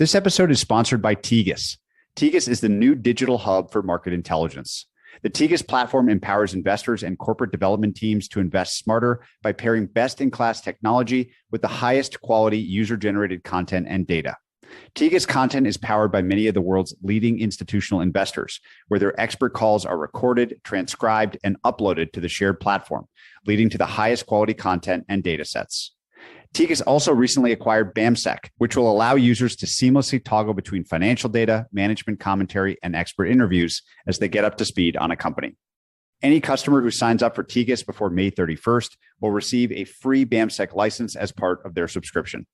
This episode is sponsored by Tegus. Tegus is the new digital hub for market intelligence. The Tegus platform empowers investors and corporate development teams to invest smarter by pairing best-in-class technology with the highest quality user-generated content and data. Tegus content is powered by many of the world's leading institutional investors, where their expert calls are recorded, transcribed, and uploaded to the shared platform, leading to the highest quality content and data sets. Tegus also recently acquired BAMSEC, which will allow users to seamlessly toggle between financial data, management commentary, and expert interviews as they get up to speed on a company. Any customer who signs up for Tegus before May 31st will receive a free BAMSEC license as part of their subscription.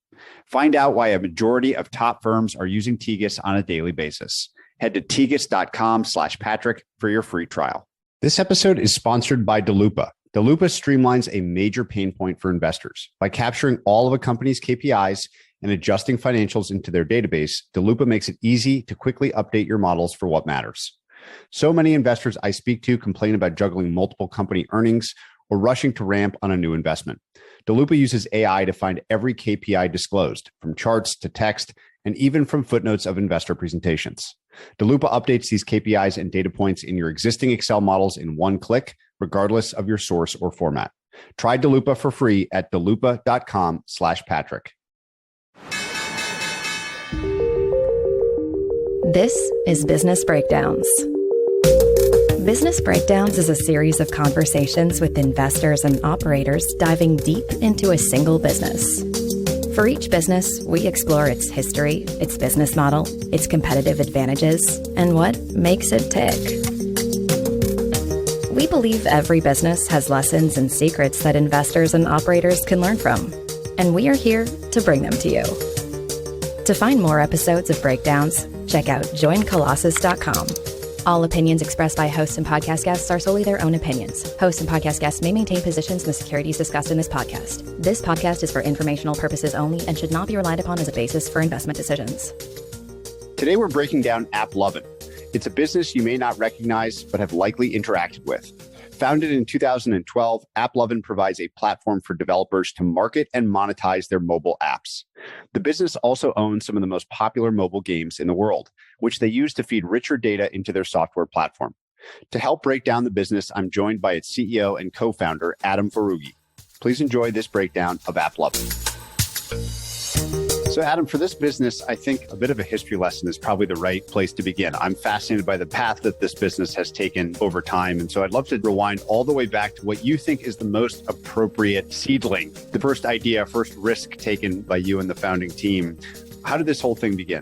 Find out why a majority of top firms are using Tegus on a daily basis. Head to tegus.com/Patrick for your free trial. This episode is sponsored by Dalupa. Dalupa streamlines a major pain point for investors. By capturing all of a company's KPIs and adjusting financials into their database, Dalupa makes it easy to quickly update your models for what matters. So many investors I speak to complain about juggling multiple company earnings or rushing to ramp on a new investment. Dalupa uses AI to find every KPI disclosed, from charts to text, and even from footnotes of investor presentations. Dalupa updates these KPIs and data points in your existing Excel models in one click, regardless of your source or format. Try Dalupa for free at dalupa.com/Patrick. This is Business Breakdowns. Business Breakdowns is a series of conversations with investors and operators diving deep into a single business. For each business, we explore its history, its business model, its competitive advantages, and what makes it tick. We believe every business has lessons and secrets that investors and operators can learn from, and we are here to bring them to you. To find more episodes of Breakdowns, check out joincolossus.com. All opinions expressed by hosts and podcast guests are solely their own opinions. Hosts and podcast guests may maintain positions in the securities discussed in this podcast. This podcast is for informational purposes only and should not be relied upon as a basis for investment decisions. Today, we're breaking down AppLovin. It's a business you may not recognize, but have likely interacted with. Founded in 2012, AppLovin provides a platform for developers to market and monetize their mobile apps. The business also owns some of the most popular mobile games in the world, which they use to feed richer data into their software platform. To help break down the business, I'm joined by its CEO and co-founder, Adam Foroughi. Please enjoy this breakdown of AppLovin. So Adam, for this business, I think a bit of a history lesson is probably the right place to begin. I'm fascinated by the path that this business has taken over time. And so I'd love to rewind all the way back to what you think is the most appropriate seedling, the first idea, first risk taken by you and the founding team. How did this whole thing begin?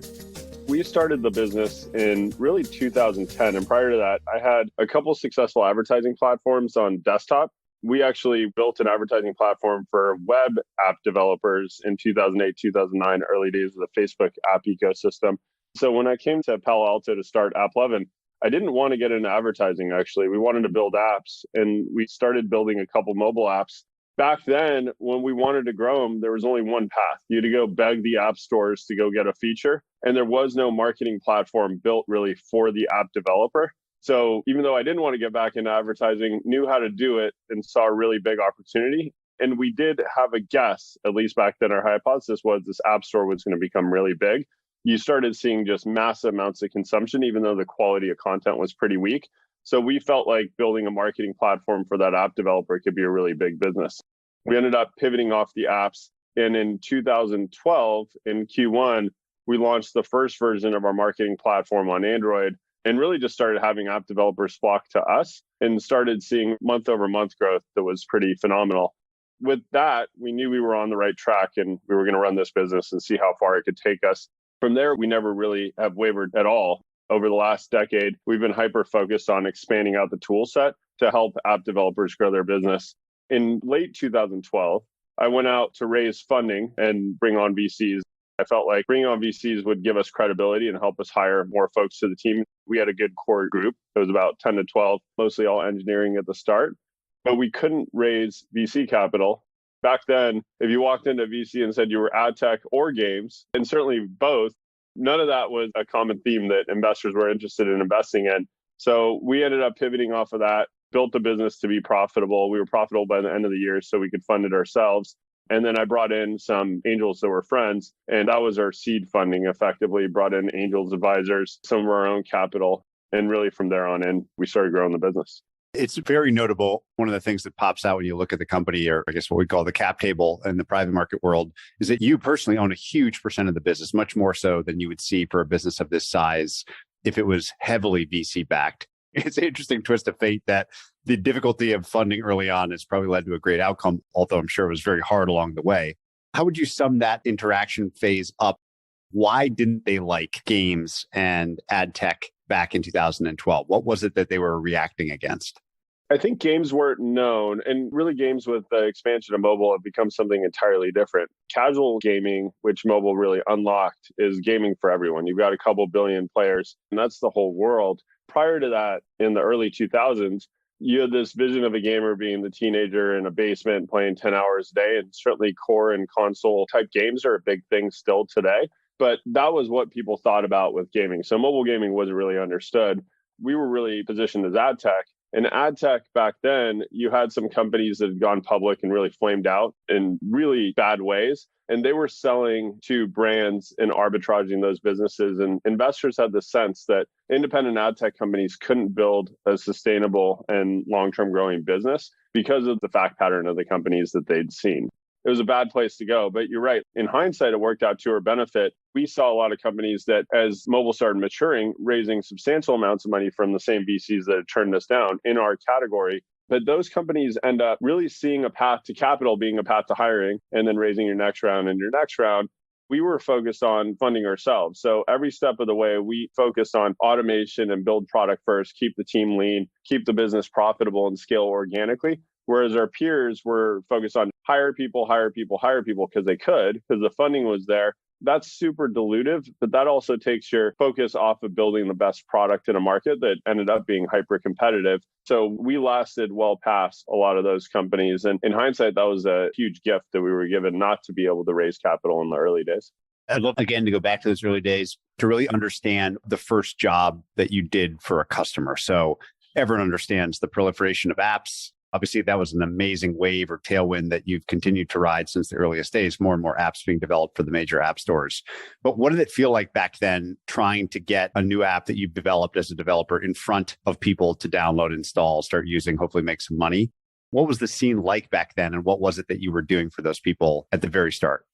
We started the business in really 2010. And prior to that, I had a couple successful advertising platforms on desktop. We actually built an advertising platform for web app developers in 2008, 2009, early days of the Facebook app ecosystem. So when I came to Palo Alto to start AppLovin, I didn't want to get into advertising, actually. We wanted to build apps, and we started building a couple mobile apps. Back then, when we wanted to grow them, there was only one path. You had to go beg the app stores to go get a feature, and there was no marketing platform built really for the app developer. So even though I didn't want to get back into advertising, knew how to do it and saw a really big opportunity. And we did have a guess, at least back then, our hypothesis was this app store was going to become really big. You started seeing just massive amounts of consumption, even though the quality of content was pretty weak. So we felt like building a marketing platform for that app developer could be a really big business. We ended up pivoting off the apps. And in 2012, in Q1, we launched the first version of our marketing platform on Android, and really just started having app developers flock to us and started seeing month over month growth that was pretty phenomenal. With that, we knew we were on the right track and we were going to run this business and see how far it could take us. From there, we never really have wavered at all. Over the last decade, we've been hyper-focused on expanding out the tool set to help app developers grow their business. In late 2012, I went out to raise funding and bring on VCs. I felt like bringing on VCs would give us credibility and help us hire more folks to the team. We had a good core group. It was about 10 to 12, mostly all engineering at the start. But we couldn't raise VC capital. Back then, if you walked into VC and said you were adtech or games, and certainly both, none of that was a common theme that investors were interested in investing in. So we ended up pivoting off of that, built the business to be profitable. We were profitable by the end of the year, so we could fund it ourselves. And then I brought in some angels that were friends, and that was our seed funding effectively, brought in angels advisors, some of our own capital. And really from there on in, we started growing the business. It's very notable. One of the things that pops out when you look at the company, or I guess what we call the cap table in the private market world, is that you personally own a huge percent of the business, much more so than you would see for a business of this size if it was heavily VC backed. It's an interesting twist of fate that the difficulty of funding early on has probably led to a great outcome, although I'm sure it was very hard along the way. How would you sum that interaction phase up? Why didn't they like games and ad tech back in 2012? What was it that they were reacting against? I think games weren't known, and really games with the expansion of mobile have become something entirely different. Casual gaming, which mobile really unlocked, is gaming for everyone. You've got a couple billion players, and that's the whole world. Prior to that, in the early 2000s, you had this vision of a gamer being the teenager in a basement playing 10 hours a day, and certainly core and console type games are a big thing still today. But that was what people thought about with gaming. So mobile gaming wasn't really understood. We were really positioned as ad tech. And ad tech back then, you had some companies that had gone public and really flamed out in really bad ways. And they were selling to brands and arbitraging those businesses. And investors had the sense that independent ad tech companies couldn't build a sustainable and long-term growing business because of the fact pattern of the companies that they'd seen. It was a bad place to go. But you're right. In hindsight, it worked out to our benefit. We saw a lot of companies that, as mobile started maturing, raising substantial amounts of money from the same VCs that had turned us down in our category. But those companies end up really seeing a path to capital being a path to hiring and then raising your next round and your next round. We were focused on funding ourselves. So every step of the way, we focused on automation and build product first, keep the team lean, keep the business profitable and scale organically. Whereas our peers were focused on hire people because they could, because the funding was there. That's super dilutive, but that also takes your focus off of building the best product in a market that ended up being hyper competitive. So we lasted well past a lot of those companies. And in hindsight, that was a huge gift that we were given not to be able to raise capital in the early days. I'd love, again, to go back to those early days to really understand the first job that you did for a customer. So everyone understands the proliferation of apps. Obviously, that was an amazing wave or tailwind that you've continued to ride since the earliest days, more and more apps being developed for the major app stores. But what did it feel like back then trying to get a new app that you've developed as a developer in front of people to download, install, start using, hopefully make some money? What was the scene like back then? And what was it that you were doing for those people at the very start?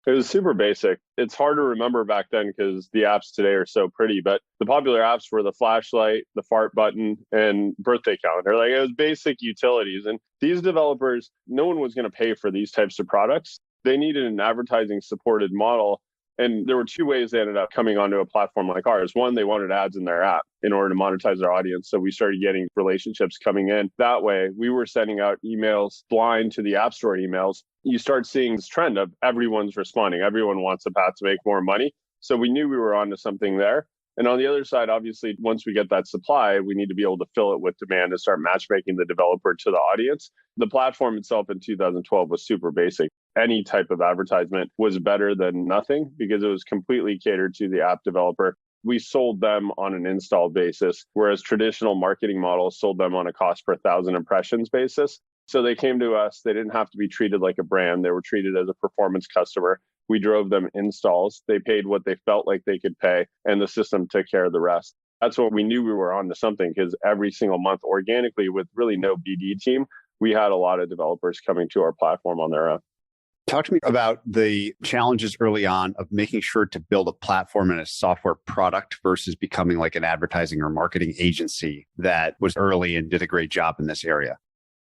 It was super basic. It's hard to remember back then because the apps today are so pretty, but the popular apps were the flashlight, the fart button, and birthday calendar. Like, it was basic utilities. And these developers, no one was going to pay for these types of products. They needed an advertising supported model. And there were two ways they ended up coming onto a platform like ours. One, they wanted ads in their app in order to monetize their audience. So we started getting relationships coming in that way. We were sending out emails blind to the App Store emails. You start seeing this trend of everyone's responding. Everyone wants a path to make more money. So we knew we were onto something there. And on the other side, obviously, once we get that supply, we need to be able to fill it with demand and start matchmaking the developer to the audience. The platform itself in 2012 was super basic. Any type of advertisement was better than nothing because it was completely catered to the app developer. We sold them on an install basis, whereas traditional marketing models sold them on a cost per 1,000 impressions basis. So they came to us. They didn't have to be treated like a brand. They were treated as a performance customer. We drove them installs. They paid what they felt like they could pay, and the system took care of the rest. That's what we knew we were on to something, because every single month, organically, with really no BD team, we had a lot of developers coming to our platform on their own. Talk to me about the challenges early on of making sure to build a platform and a software product versus becoming like an advertising or marketing agency that was early and did a great job in this area.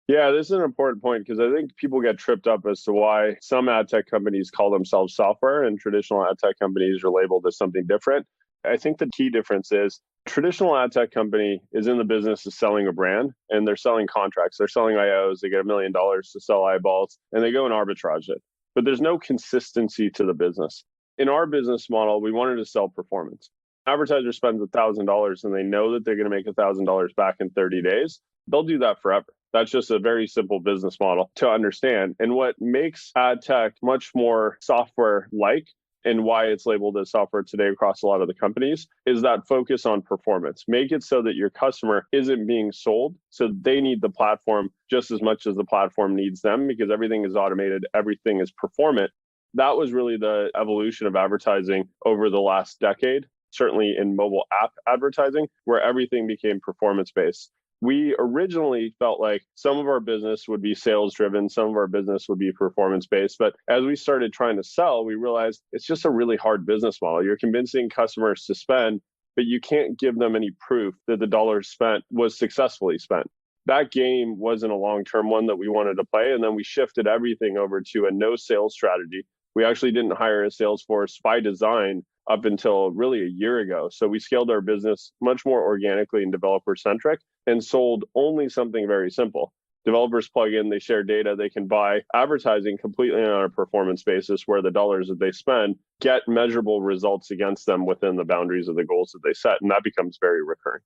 Yeah, this is an important point because I think people get tripped up as to why some ad tech companies call themselves software and traditional ad tech companies are labeled as something different. I think the key difference is traditional ad tech company is in the business of selling a brand, and they're selling contracts. They're selling IOs. They get $1 million to sell eyeballs, and they go and arbitrage it. But there's no consistency to the business. In our business model, we wanted to sell performance. Advertiser spends $1,000 and they know that they're going to make $1,000 back in 30 days. They'll do that forever. That's just a very simple business model to understand. And what makes ad tech much more software-like and why it's labeled as software today across a lot of the companies is that focus on performance. Make it so that your customer isn't being sold. So they need the platform just as much as the platform needs them because everything is automated, everything is performant. That was really the evolution of advertising over the last decade, certainly in mobile app advertising, where everything became performance-based. We originally felt like some of our business would be sales driven, some of our business would be performance based. But as we started trying to sell, we realized it's just a really hard business model. You're convincing customers to spend, but you can't give them any proof that the dollar spent was successfully spent. That game wasn't a long-term one that we wanted to play. And then we shifted everything over to a no sales strategy. We actually didn't hire a sales force by design up until really a year ago. So we scaled our business much more organically and developer centric and sold only something very simple. Developers plug in, they share data, they can buy advertising completely on a performance basis where the dollars that they spend get measurable results against them within the boundaries of the goals that they set. And that becomes very recurring.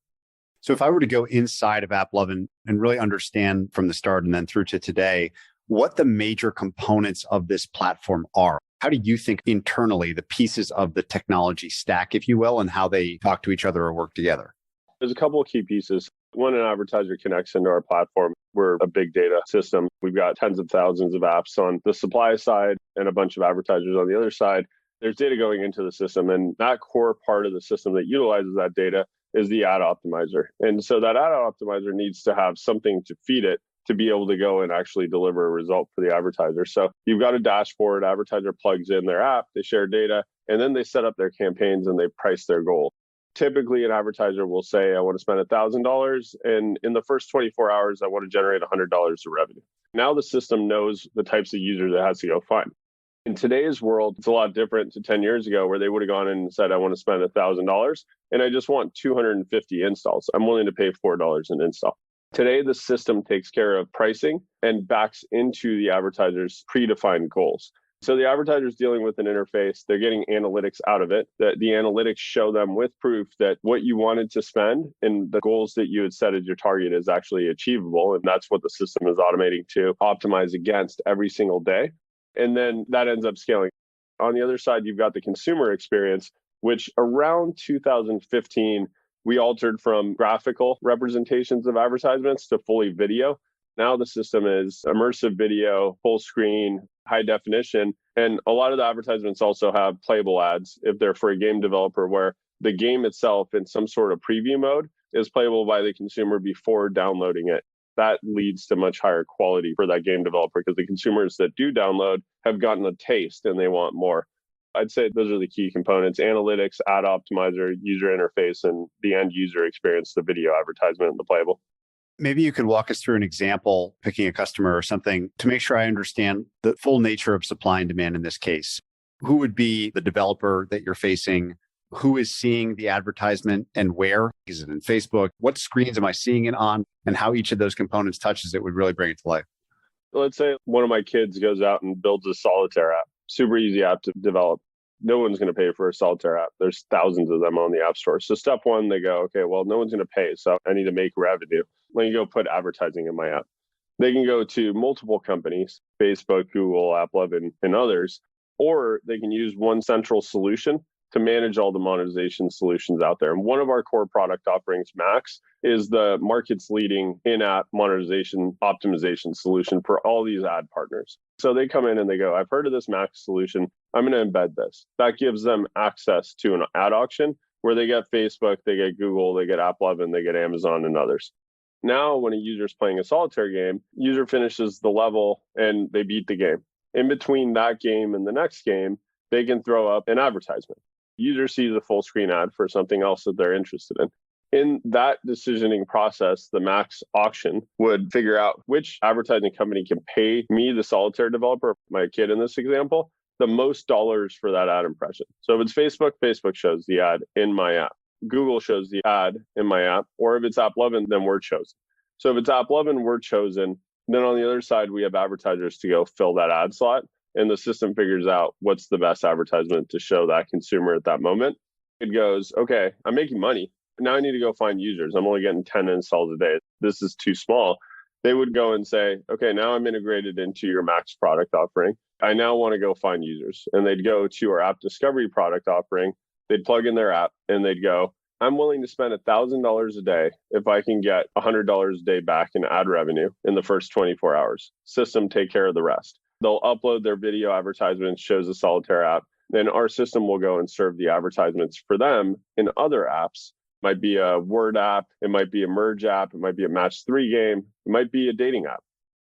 So if I were to go inside of AppLovin and really understand from the start and then through to today, what the major components of this platform are. How do you think internally the pieces of the technology stack, if you will, and how they talk to each other or work together? There's a couple of key pieces. When an advertiser connects into our platform, we're a big data system. We've got tens of thousands of apps on the supply side and a bunch of advertisers on the other side. There's data going into the system, and that core part of the system that utilizes that data is the ad optimizer. And so that ad optimizer needs to have something to feed it to be able to go and actually deliver a result for the advertiser. So you've got a dashboard, advertiser plugs in their app, they share data, and then they set up their campaigns and they price their goal. Typically, an advertiser will say, I want to spend $1,000, and in the first 24 hours, I want to generate $100 of revenue. Now the system knows the types of users it has to go find. In today's world, it's a lot different to 10 years ago where they would have gone in and said, I want to spend $1,000 and I just want 250 installs. I'm willing to pay $4 an install. Today, the system takes care of pricing and backs into the advertiser's predefined goals. So the advertiser is dealing with an interface. They're getting analytics out of it. That the analytics show them with proof that what you wanted to spend and the goals that you had set as your target is actually achievable. And that's what the system is automating to optimize against every single day. And then that ends up scaling. On the other side, you've got the consumer experience, which around 2015, we altered from graphical representations of advertisements to fully video. Now the system is immersive video, full screen, high definition. And a lot of the advertisements also have playable ads if they're for a game developer where the game itself in some sort of preview mode is playable by the consumer before downloading it. That leads to much higher quality for that game developer because the consumers that do download have gotten a taste and they want more. I'd say those are the key components: analytics, ad optimizer, user interface, and the end user experience, the video advertisement and the playable. Maybe you could walk us through an example, picking a customer or something to make sure I understand the full nature of supply and demand in this case. Who would be the developer that you're facing? Who is seeing the advertisement and where? Is it in Facebook? What screens am I seeing it on? And how each of those components touches it would really bring it to life. Let's say one of my kids goes out and builds a solitaire app. Super easy app to develop. No one's going to pay for a solitaire app. There's thousands of them on the App Store. So step one, they go, okay, well, no one's going to pay. So I need to make revenue. Let me go put advertising in my app. They can go to multiple companies, Facebook, Google, AppLovin, and others, or they can use one central solution to manage all the monetization solutions out there. And one of our core product offerings, Max, is the market's leading in-app monetization optimization solution for all these ad partners. So they come in and they go, I've heard of this Max solution. I'm going to embed this. That gives them access to an ad auction where they get Facebook, they get Google, they get AppLovin, they get Amazon and others. Now, when a user is playing a solitaire game, user finishes the level and they beat the game. In between that game and the next game, they can throw up an advertisement. User sees a full screen ad for something else that they're interested in. In that decisioning process, the Max auction would figure out which advertising company can pay me, the solitaire developer, my kid in this example, the most dollars for that ad impression. So if it's Facebook, Facebook shows the ad in my app. Google shows the ad in my app. Or if it's AppLovin, then we're chosen. So if it's AppLovin, we're chosen. Then on the other side, we have advertisers to go fill that ad slot. And the system figures out what's the best advertisement to show that consumer at that moment. It goes, okay, I'm making money. Now I need to go find users. I'm only getting 10 installs a day. This is too small. They would go and say, okay, now I'm integrated into your Max product offering. I now want to go find users. And they'd go to our app discovery product offering. They'd plug in their app and they'd go, I'm willing to spend $1,000 a day if I can get $100 a day back in ad revenue in the first 24 hours. System take care of the rest. They'll upload their video advertisements, shows the Solitaire app. Then our system will go and serve the advertisements for them in other apps. It might be a Word app, it might be a Merge app, it might be a Match 3 game, it might be a dating app.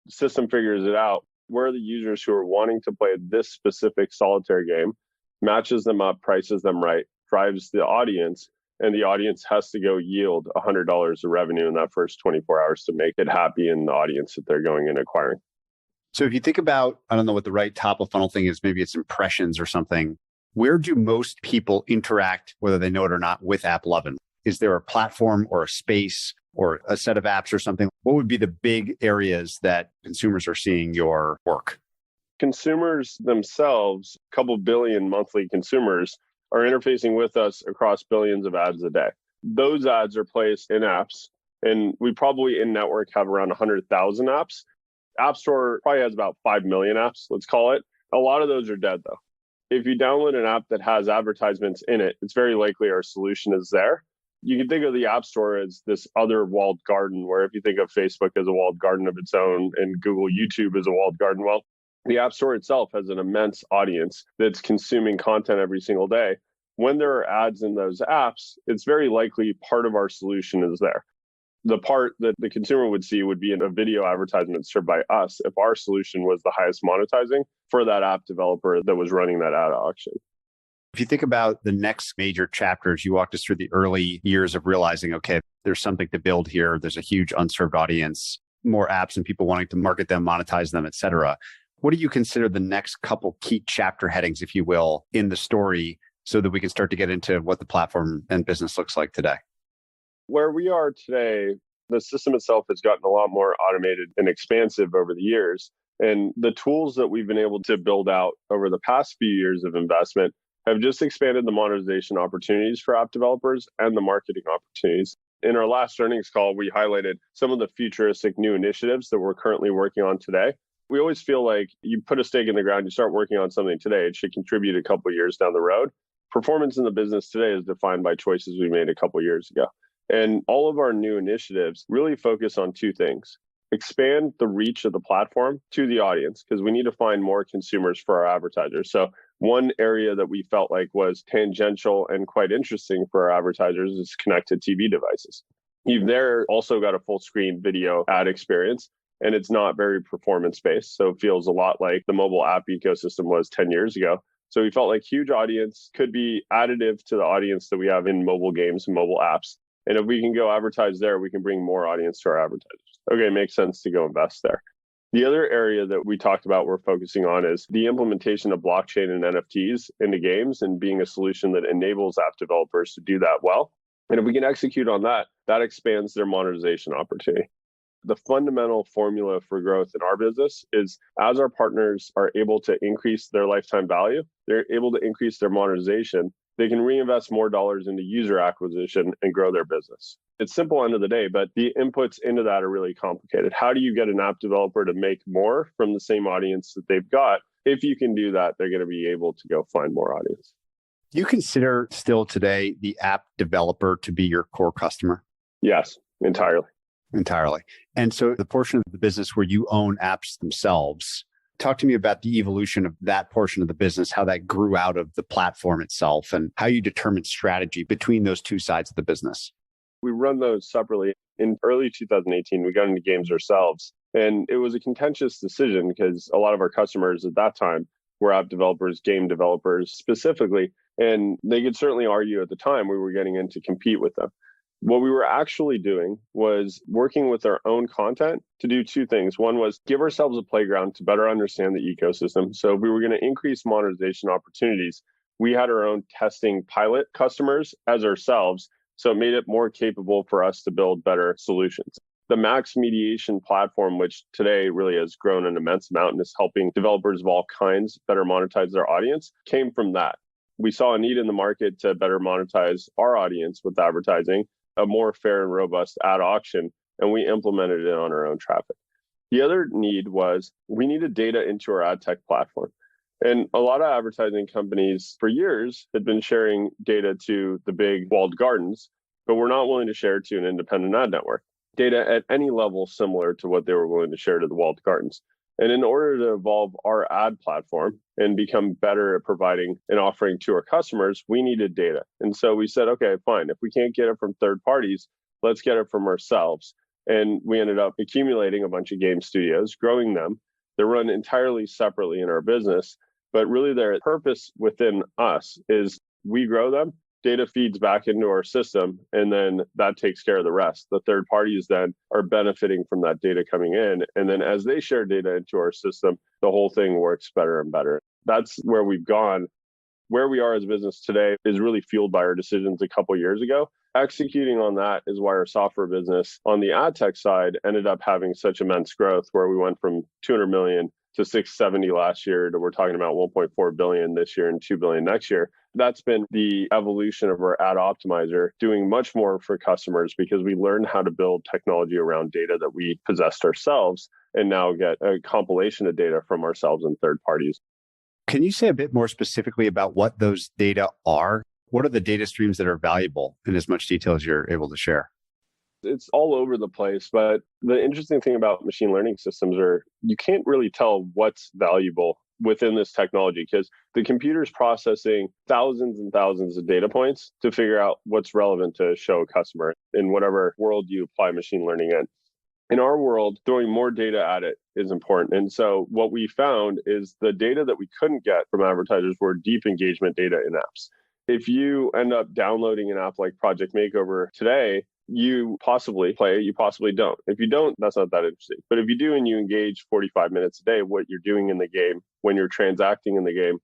The system figures it out. Where are the users who are wanting to play this specific Solitaire game, matches them up, prices them right, drives the audience, and the audience has to go yield $100 of revenue in that first 24 hours to make it happy in the audience that they're going and acquiring. So if you think about, I don't know what the right top of funnel thing is, maybe it's impressions or something. Where do most people interact, whether they know it or not, with AppLovin? Is there a platform or a space or a set of apps or something? What would be the big areas that consumers are seeing your work? Consumers themselves, a couple billion monthly consumers, are interfacing with us across billions of ads a day. Those ads are placed in apps, and we probably in network have around 100,000 apps. App Store probably has about 5 million apps, let's call it. A lot of those are dead, though. If you download an app that has advertisements in it, it's very likely our solution is there. You can think of the App Store as this other walled garden, where if you think of Facebook as a walled garden of its own and Google, YouTube as a walled garden, well, the App Store itself has an immense audience that's consuming content every single day. When there are ads in those apps, it's very likely part of our solution is there. The part that the consumer would see would be in a video advertisement served by us if our solution was the highest monetizing for that app developer that was running that ad auction. If you think about the next major chapters, you walked us through the early years of realizing, okay, there's something to build here. There's a huge unserved audience, more apps and people wanting to market them, monetize them, et cetera. What do you consider the next couple key chapter headings, if you will, in the story so that we can start to get into what the platform and business looks like today? Where we are today, the system itself has gotten a lot more automated and expansive over the years. And the tools that we've been able to build out over the past few years of investment have just expanded the monetization opportunities for app developers and the marketing opportunities. In our last earnings call, we highlighted some of the futuristic new initiatives that we're currently working on today. We always feel like you put a stake in the ground, you start working on something today, it should contribute a couple of years down the road. Performance in the business today is defined by choices we made a couple of years ago. And all of our new initiatives really focus on two things. Expand the reach of the platform to the audience, because we need to find more consumers for our advertisers. So one area that we felt like was tangential and quite interesting for our advertisers is connected TV devices. You've there also got a full screen video ad experience, and it's not very performance based. So it feels a lot like the mobile app ecosystem was 10 years ago. So we felt like huge audience could be additive to the audience that we have in mobile games and mobile apps. And if we can go advertise there, we can bring more audience to our advertisers. Okay, it makes sense to go invest there. The other area that we talked about we're focusing on is the implementation of blockchain and NFTs into games and being a solution that enables app developers to do that well. And if we can execute on that, that expands their monetization opportunity. The fundamental formula for growth in our business is as our partners are able to increase their lifetime value, they're able to increase their monetization, they can reinvest more dollars into user acquisition and grow their business. It's simple end of the day, but the inputs into that are really complicated. How do you get an app developer to make more from the same audience that they've got? If you can do that, they're going to be able to go find more audience. Do you consider still today the app developer to be your core customer? Yes, entirely. Entirely. And so the portion of the business where you own apps themselves, talk to me about the evolution of that portion of the business, how that grew out of the platform itself, and how you determined strategy between those two sides of the business. We run those separately. In early 2018, we got into games ourselves. And it was a contentious decision because a lot of our customers at that time were app developers, game developers specifically. And they could certainly argue at the time we were getting in to compete with them. What we were actually doing was working with our own content to do two things. One was give ourselves a playground to better understand the ecosystem. So if we were going to increase monetization opportunities, we had our own testing pilot customers as ourselves. So it made it more capable for us to build better solutions. The Max mediation platform, which today really has grown an immense amount and is helping developers of all kinds better monetize their audience, came from that. We saw a need in the market to better monetize our audience with advertising, a more fair and robust ad auction, and we implemented it on our own traffic. The other need was we needed data into our ad tech platform. And a lot of advertising companies for years had been sharing data to the big walled gardens, but were not willing to share to an independent ad network. Data at any level similar to what they were willing to share to the walled gardens. And in order to evolve our ad platform and become better at providing and offering to our customers, we needed data. And so we said, okay, fine. If we can't get it from third parties, let's get it from ourselves. And we ended up accumulating a bunch of game studios, growing them. They're run entirely separately in our business, but really their purpose within us is we grow them, data feeds back into our system, and then that takes care of the rest. The third parties then are benefiting from that data coming in. And then as they share data into our system, the whole thing works better and better. That's where we've gone. Where we are as a business today is really fueled by our decisions a couple of years ago. Executing on that is why our software business on the ad tech side ended up having such immense growth, where we went from 200 million to 670 last year to we're talking about 1.4 billion this year and 2 billion next year. That's been the evolution of our ad optimizer, doing much more for customers because we learned how to build technology around data that we possessed ourselves and now get a compilation of data from ourselves and third parties. Can you say a bit more specifically about what those data are? What are the data streams that are valuable in as much detail as you're able to share? It's all over the place, but the interesting thing about machine learning systems are you can't really tell what's valuable within this technology because the computer's processing thousands and thousands of data points to figure out what's relevant to show a customer in whatever world you apply machine learning in. In our world, throwing more data at it is important. And so what we found is the data that we couldn't get from advertisers were deep engagement data in apps. If you end up downloading an app like Project Makeover today, you possibly play, you possibly don't. If you don't, that's not that interesting. But if you do and you engage 45 minutes a day, what you're doing in the game, when you're transacting in the game,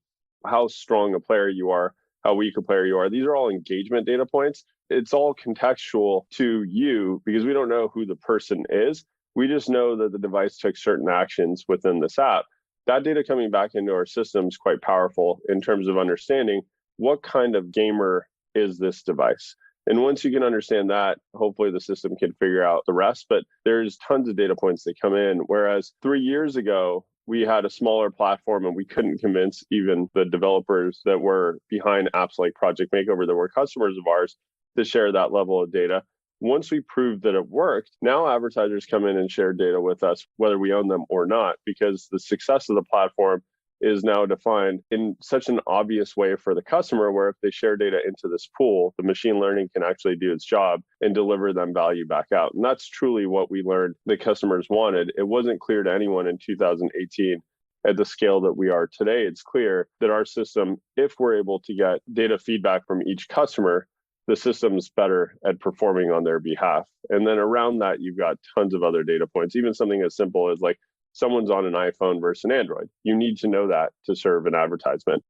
how strong a player you are, how weak a player you are, these are all engagement data points. It's all contextual to you because we don't know who the person is. We just know that the device took certain actions within this app. That data coming back into our system is quite powerful in terms of understanding what kind of gamer is this device. And once you can understand that, hopefully the system can figure out the rest. But there's tons of data points that come in. Whereas 3 years ago, we had a smaller platform and we couldn't convince even the developers that were behind apps like Project Makeover that were customers of ours to share that level of data. Once we proved that it worked, now advertisers come in and share data with us, whether we own them or not, because the success of the platform is now defined in such an obvious way for the customer, where if they share data into this pool, the machine learning can actually do its job and deliver them value back out. And that's truly what we learned the customers wanted. It wasn't clear to anyone in 2018 at the scale that we are today. It's clear that our system, if we're able to get data feedback from each customer, the system's better at performing on their behalf. And then around that, you've got tons of other data points, even something as simple as like someone's on an iPhone versus an Android. You need to know that to serve an advertisement.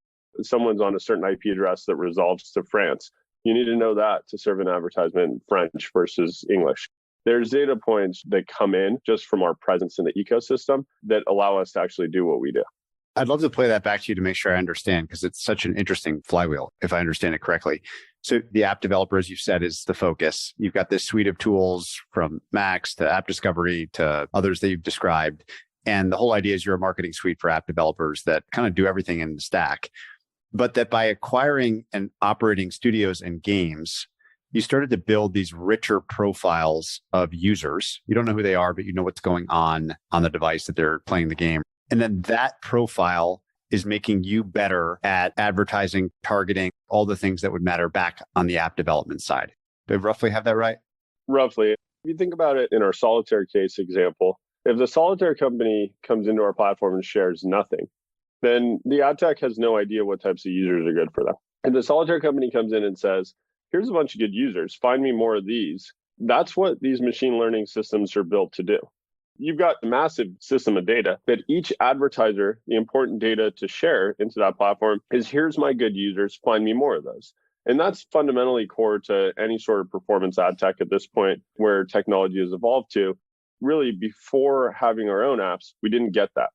Someone's on a certain IP address that resolves to France. You need to know that to serve an advertisement in French versus English. There's data points that come in just from our presence in the ecosystem that allow us to actually do what we do. I'd love to play that back to you to make sure I understand, because it's such an interesting flywheel, if I understand it correctly. So the app developer, as you said, is the focus. You've got this suite of tools from Max to App Discovery to others that you've described. And the whole idea is you're a marketing suite for app developers that kind of do everything in the stack. But that by acquiring and operating studios and games, you started to build these richer profiles of users. You don't know who they are, but you know what's going on the device that they're playing the game. And then that profile is making you better at advertising, targeting, all the things that would matter back on the app development side. Do I roughly have that right? Roughly. If you think about it in our solitaire case example, if the solitaire company comes into our platform and shares nothing, then the ad tech has no idea what types of users are good for them. If the solitaire company comes in and says, here's a bunch of good users, find me more of these, that's what these machine learning systems are built to do. You've got a massive system of data that each advertiser, the important data to share into that platform is, here's my good users, find me more of those. And that's fundamentally core to any sort of performance ad tech at this point, where technology has evolved to. Really, before having our own apps, we didn't get that.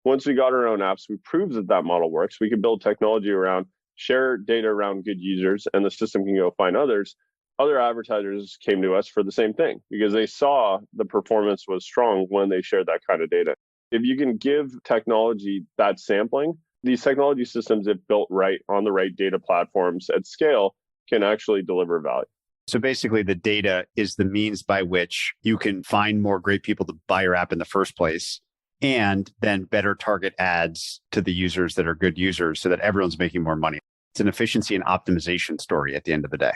Once we got our own apps, we proved that that model works. We could build technology around, share data around good users, and the system can go find others. other advertisers came to us for the same thing because they saw the performance was strong when they shared that kind of data. If you can give technology that sampling, these technology systems, if built right on the right data platforms at scale, can actually deliver value. So basically, the data is the means by which you can find more great people to buy your app in the first place, and then better target ads to the users that are good users so that everyone's making more money. It's an efficiency and optimization story at the end of the day.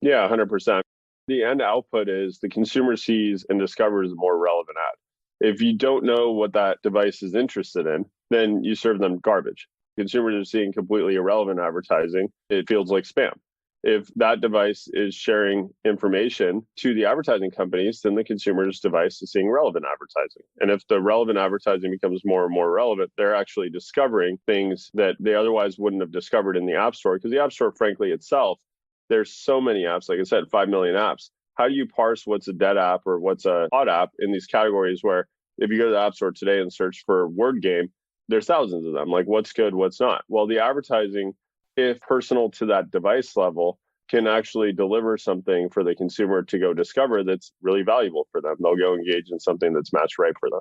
Yeah, 100%. The end output is the consumer sees and discovers a more relevant ad. If you don't know what that device is interested in, then you serve them garbage. Consumers are seeing completely irrelevant advertising. It feels like spam. If that device is sharing information to the advertising companies, then the consumer's device is seeing relevant advertising. And if the relevant advertising becomes more and more relevant, they're actually discovering things that they otherwise wouldn't have discovered in the App Store. Because the App Store, frankly, itself, there's so many apps. Like I said, 5 million apps. How do you parse what's a dead app or what's a hot app in these categories where if you go to the App Store today and search for word game, there's thousands of them. Like what's good, what's not? Well, the advertising, if personal to that device level, can actually deliver something for the consumer to go discover that's really valuable for them. They'll go engage in something that's match right for them.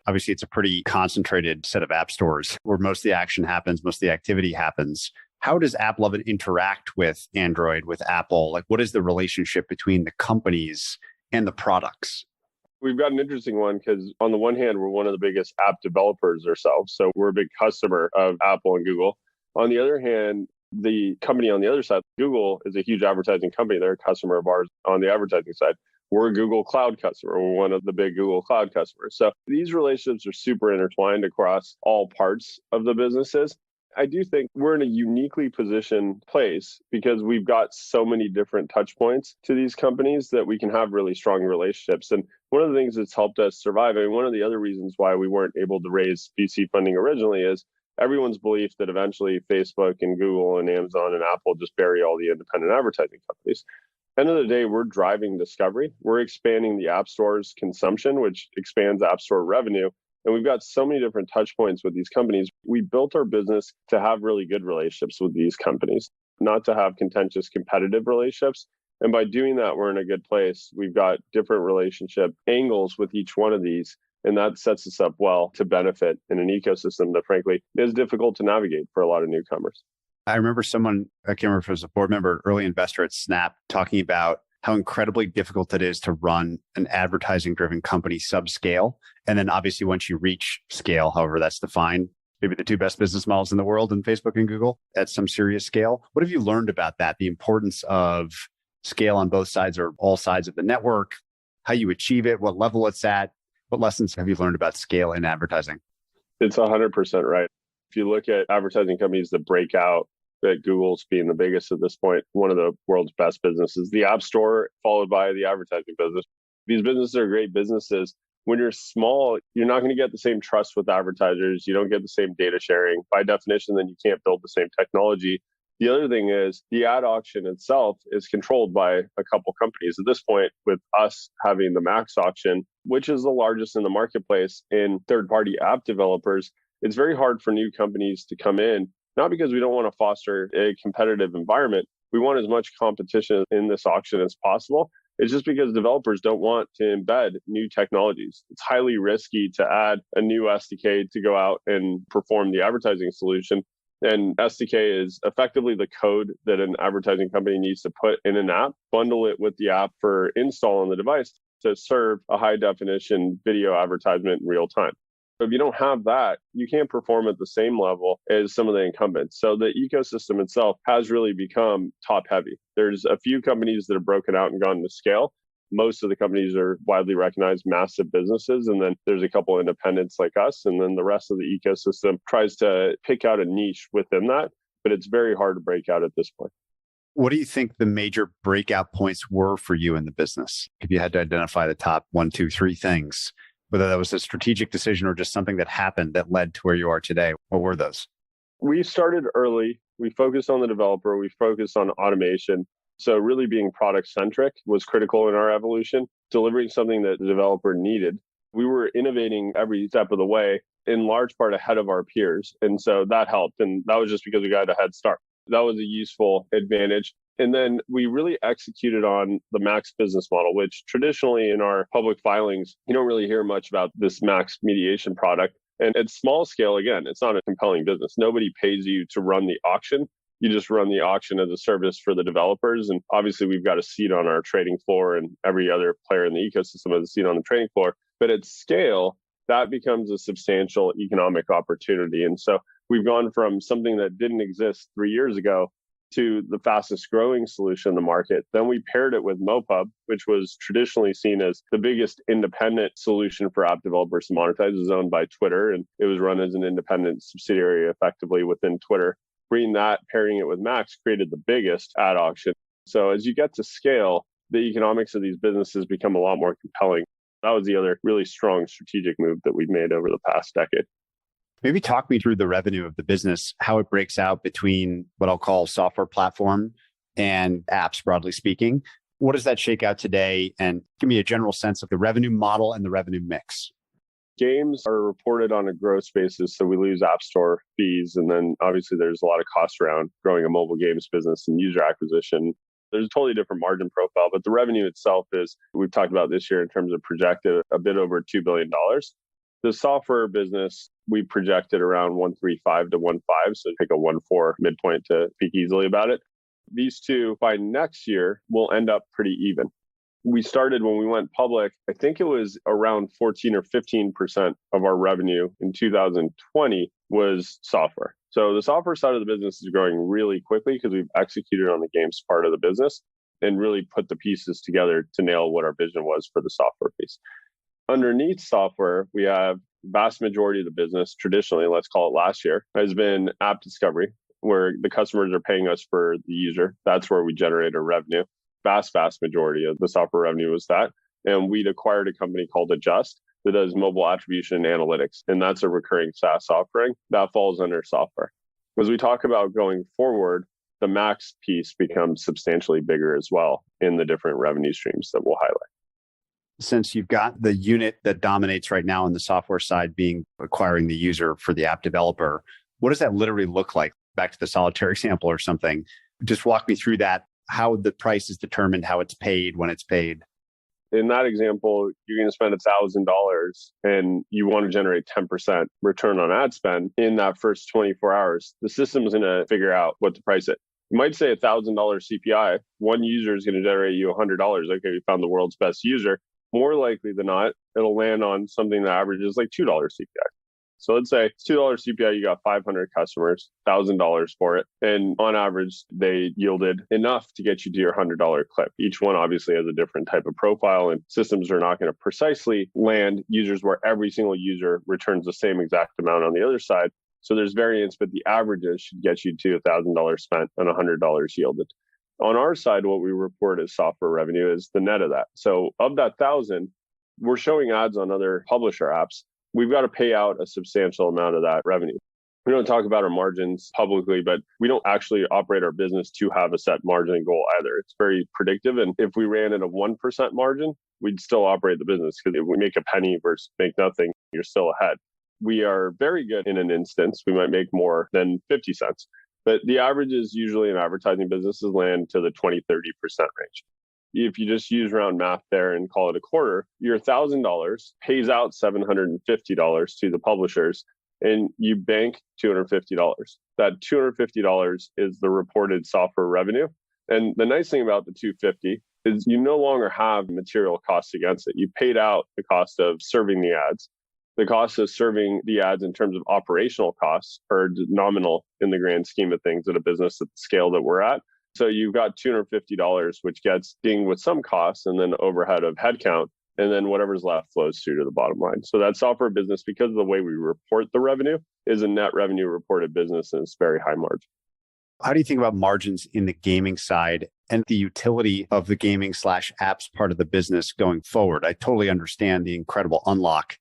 Obviously, it's a pretty concentrated set of app stores where most of the action happens, most of the activity happens. How does AppLovin interact with Android, with Apple? Like, what is the relationship between the companies and the products? We've got an interesting one because on the one hand, we're one of the biggest app developers ourselves. So we're a big customer of Apple and Google. On the other hand, the company on the other side, Google, is a huge advertising company. They're a customer of ours on the advertising side. We're a Google Cloud customer. We're one of the big Google Cloud customers. So these relationships are super intertwined across all parts of the businesses. I do think we're in a uniquely positioned place because we've got so many different touch points to these companies that we can have really strong relationships. And one of the things that's helped us survive, I mean, one of the other reasons why we weren't able to raise VC funding originally is everyone's belief that eventually Facebook and Google and Amazon and Apple just bury all the independent advertising companies. End of the day, we're driving discovery. We're expanding the App Store's consumption, which expands App Store revenue. And we've got so many different touch points with these companies. We built our business to have really good relationships with these companies, not to have contentious competitive relationships. And by doing that, we're in a good place. We've got different relationship angles with each one of these. And that sets us up well to benefit in an ecosystem that, frankly, is difficult to navigate for a lot of newcomers. I remember someone, I can't remember if it was a board member, early investor at Snap, talking about how incredibly difficult it is to run an advertising-driven company subscale. And then obviously once you reach scale, however that's defined, maybe the two best business models in the world in Facebook and Google at some serious scale. What have you learned about that? The importance of scale on both sides or all sides of the network, how you achieve it, what level it's at. What lessons have you learned about scale in advertising? It's 100% right. If you look at advertising companies that break out, that Google's being the biggest at this point, one of the world's best businesses, the App Store, followed by the advertising business. These businesses are great businesses. When you're small, you're not going to get the same trust with advertisers. You don't get the same data sharing. By definition, then you can't build the same technology. The other thing is the ad auction itself is controlled by a couple companies. At this point, with us having the Max auction, which is the largest in the marketplace in third-party app developers, it's very hard for new companies to come in, not because we don't want to foster a competitive environment. We want as much competition in this auction as possible. It's just because developers don't want to embed new technologies. It's highly risky to add a new SDK to go out and perform the advertising solution. And SDK is effectively the code that an advertising company needs to put in an app, bundle it with the app for install on the device to serve a high definition video advertisement in real time. So if you don't have that, you can't perform at the same level as some of the incumbents. So the ecosystem itself has really become top heavy. There's a few companies that have broken out and gone to scale. Most of the companies are widely recognized massive businesses. And then there's a couple of independents like us. And then the rest of the ecosystem tries to pick out a niche within that. But it's very hard to break out at this point. What do you think the major breakout points were for you in the business? If you had to identify the top 1, 2, 3 things, whether that was a strategic decision or just something that happened that led to where you are today, what were those? We started early. We focused on the developer. We focused on automation. So really being product centric was critical in our evolution, delivering something that the developer needed. We were innovating every step of the way, in large part ahead of our peers. And so that helped. And that was just because we got a head start. That was a useful advantage. And then we really executed on the Max business model, which traditionally in our public filings, you don't really hear much about this Max mediation product. And at small scale, again, it's not a compelling business. Nobody pays you to run the auction. You just run the auction as a service for the developers. And obviously, we've got a seat on our trading floor, and every other player in the ecosystem has a seat on the trading floor. But at scale, that becomes a substantial economic opportunity. And so we've gone from something that didn't exist 3 years ago to the fastest growing solution in the market. Then we paired it with MoPub, which was traditionally seen as the biggest independent solution for app developers to monetize. It was owned by Twitter, and it was run as an independent subsidiary effectively within Twitter. Bringing that, pairing it with Max, created the biggest ad auction. So as you get to scale, the economics of these businesses become a lot more compelling. That was the other really strong strategic move that we've made over the past decade. Maybe talk me through the revenue of the business, how it breaks out between what I'll call software platform and apps, broadly speaking. What does that shake out today? And give me a general sense of the revenue model and the revenue mix. Games are reported on a gross basis, so we lose App Store fees. And then obviously there's a lot of costs around growing a mobile games business and user acquisition. There's a totally different margin profile, but the revenue itself is, we've talked about this year in terms of projected, a bit over $2 billion. The software business, we projected around 135 to 15, so take a 14 midpoint to speak easily about it. These two, by next year, will end up pretty even. We started when we went public, I think it was around 14 or 15% of our revenue in 2020 was software. So the software side of the business is growing really quickly because we've executed on the games part of the business and really put the pieces together to nail what our vision was for the software piece. Underneath software, we have vast majority of the business traditionally, let's call it last year, has been app discovery, where the customers are paying us for the user. That's where we generate our revenue. Vast majority of the software revenue was that. And we'd acquired a company called Adjust that does mobile attribution and analytics. And that's a recurring SaaS offering that falls under software. As we talk about going forward, the Max piece becomes substantially bigger as well in the different revenue streams that we'll highlight. Since you've got the unit that dominates right now on the software side being acquiring the user for the app developer, what does that literally look like? Back to the solitaire example or something. Just walk me through that, how the price is determined, how it's paid, when it's paid. In that example, you're going to spend $1,000 and you want to generate 10% return on ad spend in that first 24 hours. The system is going to figure out what to price it. You might say $1,000 CPI. One user is going to generate you $100. Okay, we found the world's best user. More likely than not, it'll land on something that averages like $2 CPI. So let's say it's $2 CPI, you got 500 customers, $1,000 for it. And on average, they yielded enough to get you to your $100 clip. Each one obviously has a different type of profile, and systems are not going to precisely land users where every single user returns the same exact amount on the other side. So there's variance, but the averages should get you to $1,000 spent and $100 yielded. On our side, what we report as software revenue is the net of that. So of that 1,000, we're showing ads on other publisher apps. We've got to pay out a substantial amount of that revenue. We don't talk about our margins publicly, but we don't actually operate our business to have a set margin goal either. It's very predictive. And if we ran at a 1% margin, we'd still operate the business, because if we make a penny versus make nothing, you're still ahead. We are very good in an instance. We might make more than 50 cents. But the averages usually in advertising businesses land to the 20, 30% range. If you just use round math there and call it a quarter, your $1,000 pays out $750 to the publishers, and you bank $250. That $250 is the reported software revenue. And the nice thing about the $250 is you no longer have material costs against it. You paid out the cost of serving the ads. The cost of serving the ads in terms of operational costs are nominal in the grand scheme of things at a business at the scale that we're at. So you've got $250, which gets dinged with some costs and then overhead of headcount, and then whatever's left flows through to the bottom line. So that software business, because of the way we report the revenue, is a net revenue reported business, and it's very high margin. How do you think about margins in the gaming side and the utility of the gaming/apps part of the business going forward? I totally understand the incredible unlock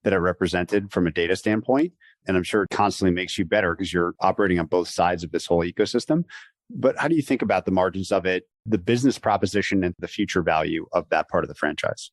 that it represented from a data standpoint. And I'm sure it constantly makes you better because you're operating on both sides of this whole ecosystem. But how do you think about the margins of it, the business proposition, and the future value of that part of the franchise?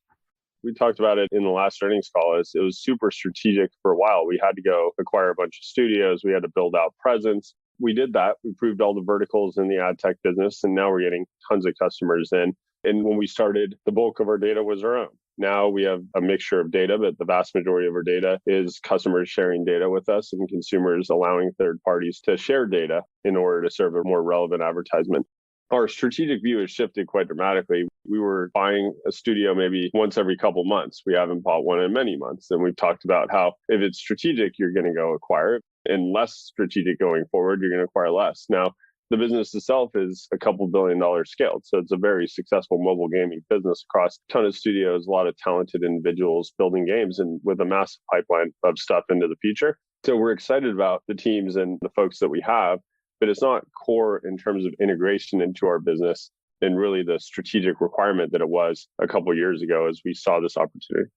We talked about it in the last earnings call. It was super strategic for a while. We had to go acquire a bunch of studios. We had to build out presence. We did that. We proved all the verticals in the ad tech business, and now we're getting tons of customers in. And when we started, the bulk of our data was our own. Now we have a mixture of data, but the vast majority of our data is customers sharing data with us and consumers allowing third parties to share data in order to serve a more relevant advertisement. Our strategic view has shifted quite dramatically. We were buying a studio maybe once every couple months. We haven't bought one in many months. And we've talked about how if it's strategic, you're going to go acquire it. And less strategic going forward, you're going to acquire less. Now, the business itself is a couple $1 billion scaled. So it's a very successful mobile gaming business across a ton of studios, a lot of talented individuals building games and with a massive pipeline of stuff into the future. So we're excited about the teams and the folks that we have, but it's not core in terms of integration into our business and really the strategic requirement that it was a couple of years ago as we saw this opportunity.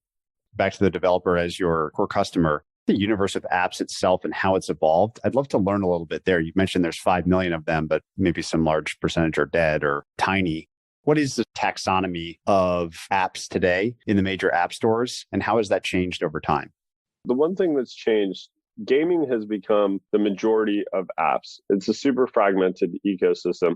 Back to the developer as your core customer, the universe of apps itself and how it's evolved. I'd love to learn a little bit there. You mentioned there's 5 million of them, but maybe some large percentage are dead or tiny. What is the taxonomy of apps today in the major app stores, and how has that changed over time? The one thing that's changed, gaming has become the majority of apps. It's a super fragmented ecosystem.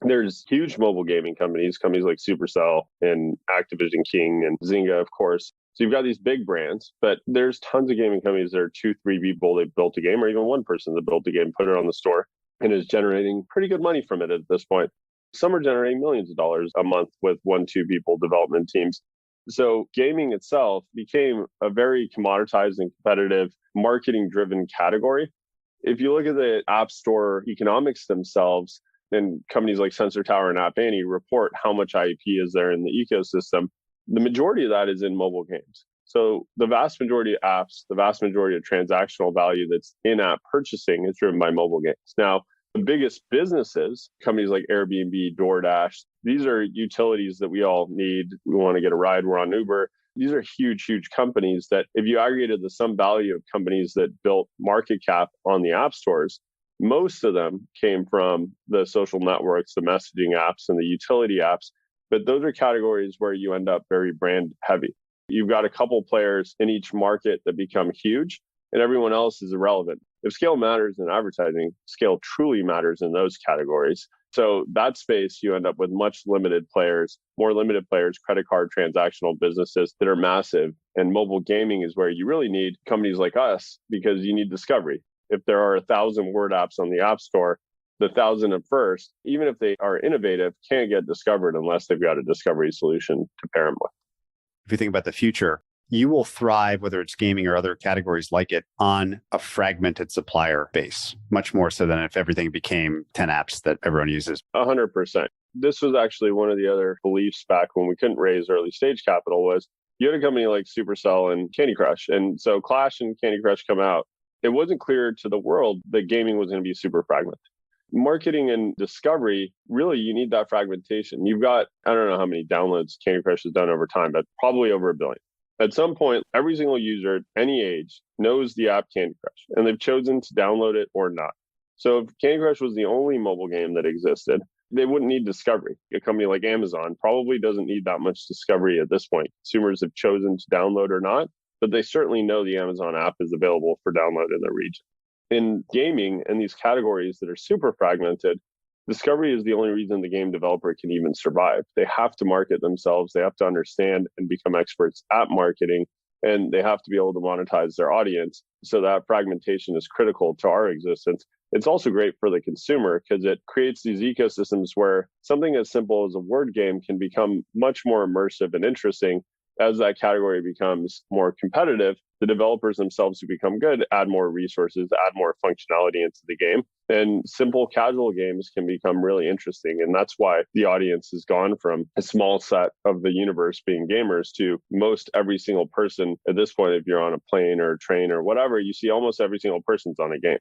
There's huge mobile gaming companies like Supercell and Activision King and Zynga, of course. So you've got these big brands, but there's tons of gaming companies that are 2-3 people. They built a game, or even one person that built a game, put it on the store, and is generating pretty good money from it at this point. Some are generating millions of dollars a month with 1-2 people development teams. So gaming itself became a very commoditized and competitive, marketing-driven category. If you look at the App Store economics themselves, and companies like Sensor Tower and App Annie report how much IP is there in the ecosystem, the majority of that is in mobile games. So the vast majority of apps, the vast majority of transactional value that's in-app purchasing is driven by mobile games. Now, the biggest businesses, companies like Airbnb, DoorDash, these are utilities that we all need. We want to get a ride, we're on Uber. These are huge, huge companies that if you aggregated the sum value of companies that built market cap on the app stores, most of them came from the social networks, the messaging apps, and the utility apps. But those are categories where you end up very brand heavy. You've got a couple players in each market that become huge, and everyone else is irrelevant. If scale matters in advertising, scale truly matters in those categories. So that space, you end up with much limited players, more limited players, credit card transactional businesses that are massive. And mobile gaming is where you really need companies like us because you need discovery. If there are 1,000 word apps on the App Store, the 1,000 at first, even if they are innovative, can't get discovered unless they've got a discovery solution to pair them with. If you think about the future, you will thrive, whether it's gaming or other categories like it, on a fragmented supplier base, much more so than if everything became 10 apps that everyone uses. 100%. This was actually one of the other beliefs back when we couldn't raise early stage capital was you had a company like Supercell and Candy Crush. And so Clash and Candy Crush come out. It wasn't clear to the world that gaming was going to be super fragmented. Marketing and discovery, really, you need that fragmentation. You've got, I don't know how many downloads Candy Crush has done over time, but probably over 1 billion. At some point, every single user at any age knows the app Candy Crush, and they've chosen to download it or not. So if Candy Crush was the only mobile game that existed, they wouldn't need discovery. A company like Amazon probably doesn't need that much discovery at this point. Consumers have chosen to download or not, but they certainly know the Amazon app is available for download in their region. In gaming and these categories that are super fragmented, discovery is the only reason the game developer can even survive. They have to market themselves. They have to understand and become experts at marketing, and they have to be able to monetize their audience. So that fragmentation is critical to our existence. It's also great for the consumer because it creates these ecosystems where something as simple as a word game can become much more immersive and interesting. As that category becomes more competitive, the developers themselves who become good add more resources, add more functionality into the game. And simple casual games can become really interesting. And that's why the audience has gone from a small set of the universe being gamers to most every single person at this point. If you're on a plane or a train or whatever, you see almost every single person's on a game.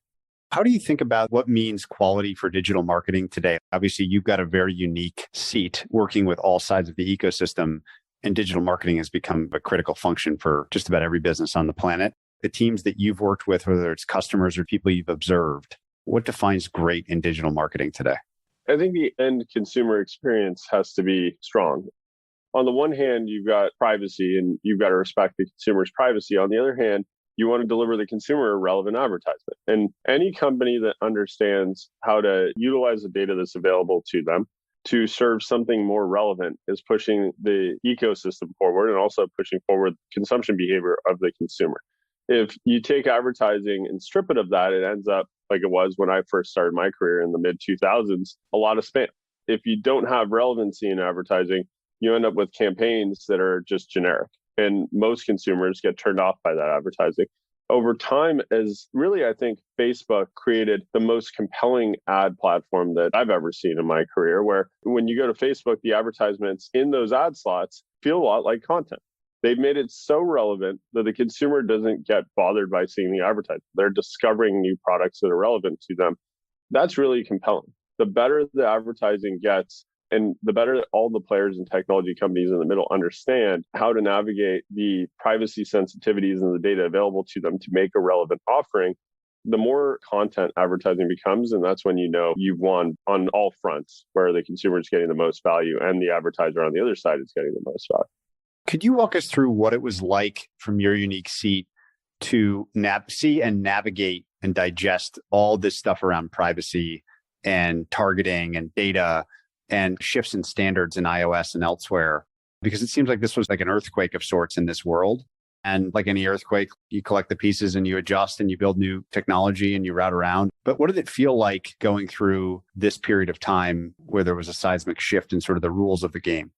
How do you think about what means quality for digital marketing today? Obviously, you've got a very unique seat working with all sides of the ecosystem. And digital marketing has become a critical function for just about every business on the planet. The teams that you've worked with, whether it's customers or people you've observed, what defines great in digital marketing today? I think the end consumer experience has to be strong. On the one hand, you've got privacy and you've got to respect the consumer's privacy. On the other hand, You want to deliver the consumer a relevant advertisement. And any company that understands how to utilize the data that's available to them to serve something more relevant is pushing the ecosystem forward and also pushing forward consumption behavior of the consumer. If you take advertising and strip it of that, it ends up like it was when I first started my career in the mid 2000s, a lot of spam. If you don't have relevancy in advertising, you end up with campaigns that are just generic. And most consumers get turned off by that advertising. Over time, as really, I think Facebook created the most compelling ad platform that I've ever seen in my career, where when you go to Facebook, the advertisements in those ad slots feel a lot like content. They've made it so relevant that the consumer doesn't get bothered by seeing the advertisement. They're discovering new products that are relevant to them. That's really compelling. The better the advertising gets, and the better that all the players and technology companies in the middle understand how to navigate the privacy sensitivities and the data available to them to make a relevant offering, the more content advertising becomes. And that's when you know you've won on all fronts, where the consumer is getting the most value and the advertiser on the other side is getting the most value. Could you walk us through what it was like from your unique seat to see and navigate and digest all this stuff around privacy and targeting and data and shifts in standards in iOS and elsewhere? Because it seems like this was like an earthquake of sorts in this world. And like any earthquake, you collect the pieces and you adjust and you build new technology and you route around. But what did it feel like going through this period of time where there was a seismic shift in sort of the rules of the game?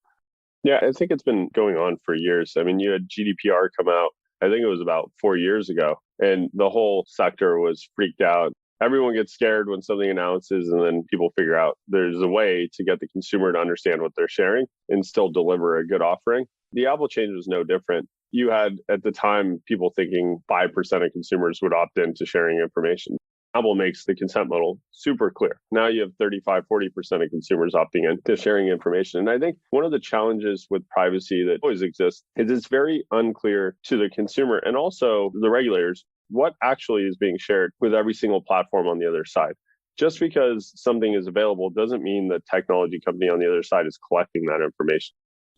Yeah, I think it's been going on for years. I mean, you had GDPR come out, I think it was about 4 years ago, and the whole sector was freaked out. Everyone gets scared when something announces, and then people figure out there's a way to get the consumer to understand what they're sharing and still deliver a good offering. The Apple change was no different. You had, at the time, people thinking 5% of consumers would opt in to sharing information. Apple makes the consent model super clear. Now you have 35, 40% of consumers opting in to sharing information. And I think one of the challenges with privacy that always exists is it's very unclear to the consumer and also the regulators what actually is being shared with every single platform on the other side. Just because something is available doesn't mean the technology company on the other side is collecting that information.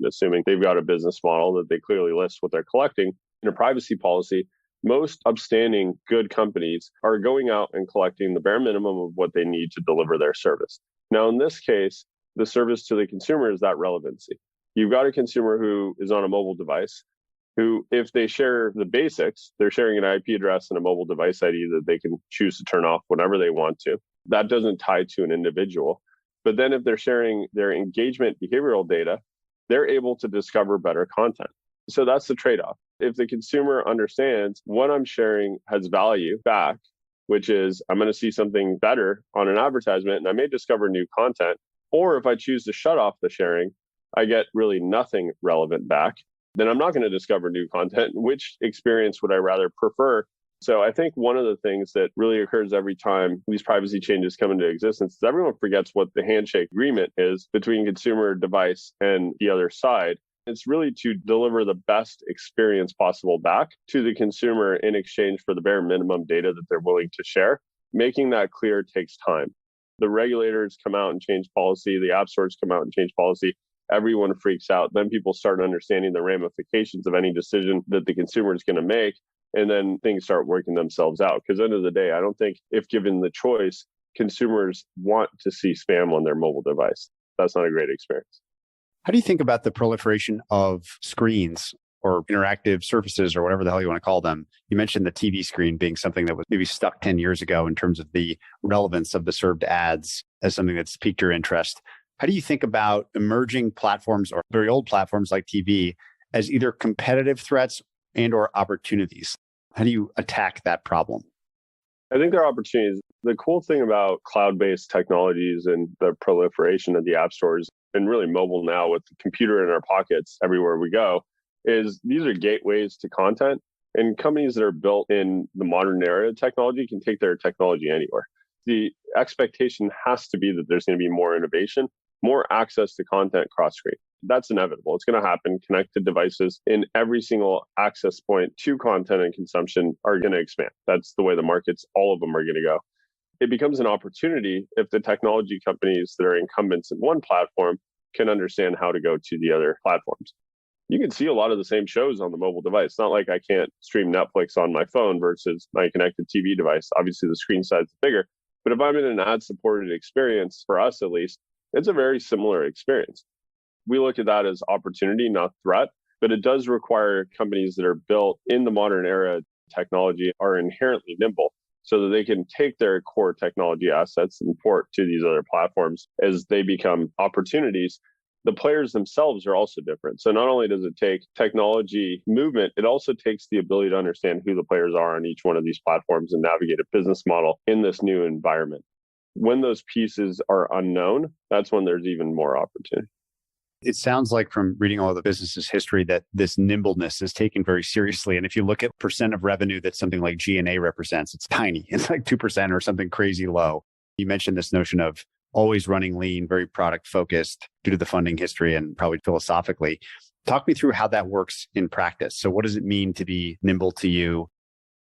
Assuming they've got a business model that they clearly list what they're collecting in a privacy policy, most upstanding good companies are going out and collecting the bare minimum of what they need to deliver their service. Now, in this case, the service to the consumer is that relevancy. You've got a consumer who is on a mobile device who, if they share the basics, they're sharing an IP address and a mobile device ID that they can choose to turn off whenever they want to. That doesn't tie to an individual. But then if they're sharing their engagement behavioral data, they're able to discover better content. So that's the trade-off. If the consumer understands what I'm sharing has value back, which is I'm going to see something better on an advertisement and I may discover new content, or if I choose to shut off the sharing, I get really nothing relevant back, then I'm not going to discover new content. Which experience would I rather prefer? So I think one of the things that really occurs every time these privacy changes come into existence is everyone forgets what the handshake agreement is between consumer, device, and the other side. It's really to deliver the best experience possible back to the consumer in exchange for the bare minimum data that they're willing to share. Making that clear takes time. The regulators come out and change policy. The app stores come out and change policy. Everyone freaks out. Then people start understanding the ramifications of any decision that the consumer is going to make. And then things start working themselves out. Because at the end of the day, I don't think if given the choice, consumers want to see spam on their mobile device. That's not a great experience. How do you think about the proliferation of screens or interactive surfaces or whatever the hell you want to call them? You mentioned the TV screen being something that was maybe stuck 10 years ago in terms of the relevance of the served ads as something that's piqued your interest. How do you think about emerging platforms or very old platforms like TV as either competitive threats and or opportunities? How do you attack that problem? I think there are opportunities. The cool thing about cloud-based technologies and the proliferation of the app stores and really mobile now with the computer in our pockets everywhere we go is these are gateways to content, and companies that are built in the modern era of technology can take their technology anywhere. The expectation has to be that there's going to be more innovation, more access to content cross-screen. That's inevitable. It's going to happen. Connected devices in every single access point to content and consumption are going to expand. That's the way the markets, all of them are going to go. It becomes an opportunity if the technology companies that are incumbents in one platform can understand how to go to the other platforms. you can see a lot of the same shows on the mobile device. It's not like I can't stream Netflix on my phone versus my connected TV device. Obviously, the screen size is bigger. But if I'm in an ad-supported experience, for us at least, it's a very similar experience. We look at that as opportunity, not threat, but it does require companies that are built in the modern era technology are inherently nimble so that they can take their core technology assets and port to these other platforms as they become opportunities. The players themselves are also different. So not only does it take technology movement, it also takes the ability to understand who the players are on each one of these platforms and navigate a business model in this new environment. When those pieces are unknown, that's when there's even more opportunity. It sounds like from reading all the business's history that this nimbleness is taken very seriously. And if you look at percent of revenue that something like G&A represents, it's tiny. It's like 2% or something crazy low. You mentioned this notion of always running lean, very product focused due to the funding history and probably philosophically. Talk me through how that works in practice. So what does it mean to be nimble to you?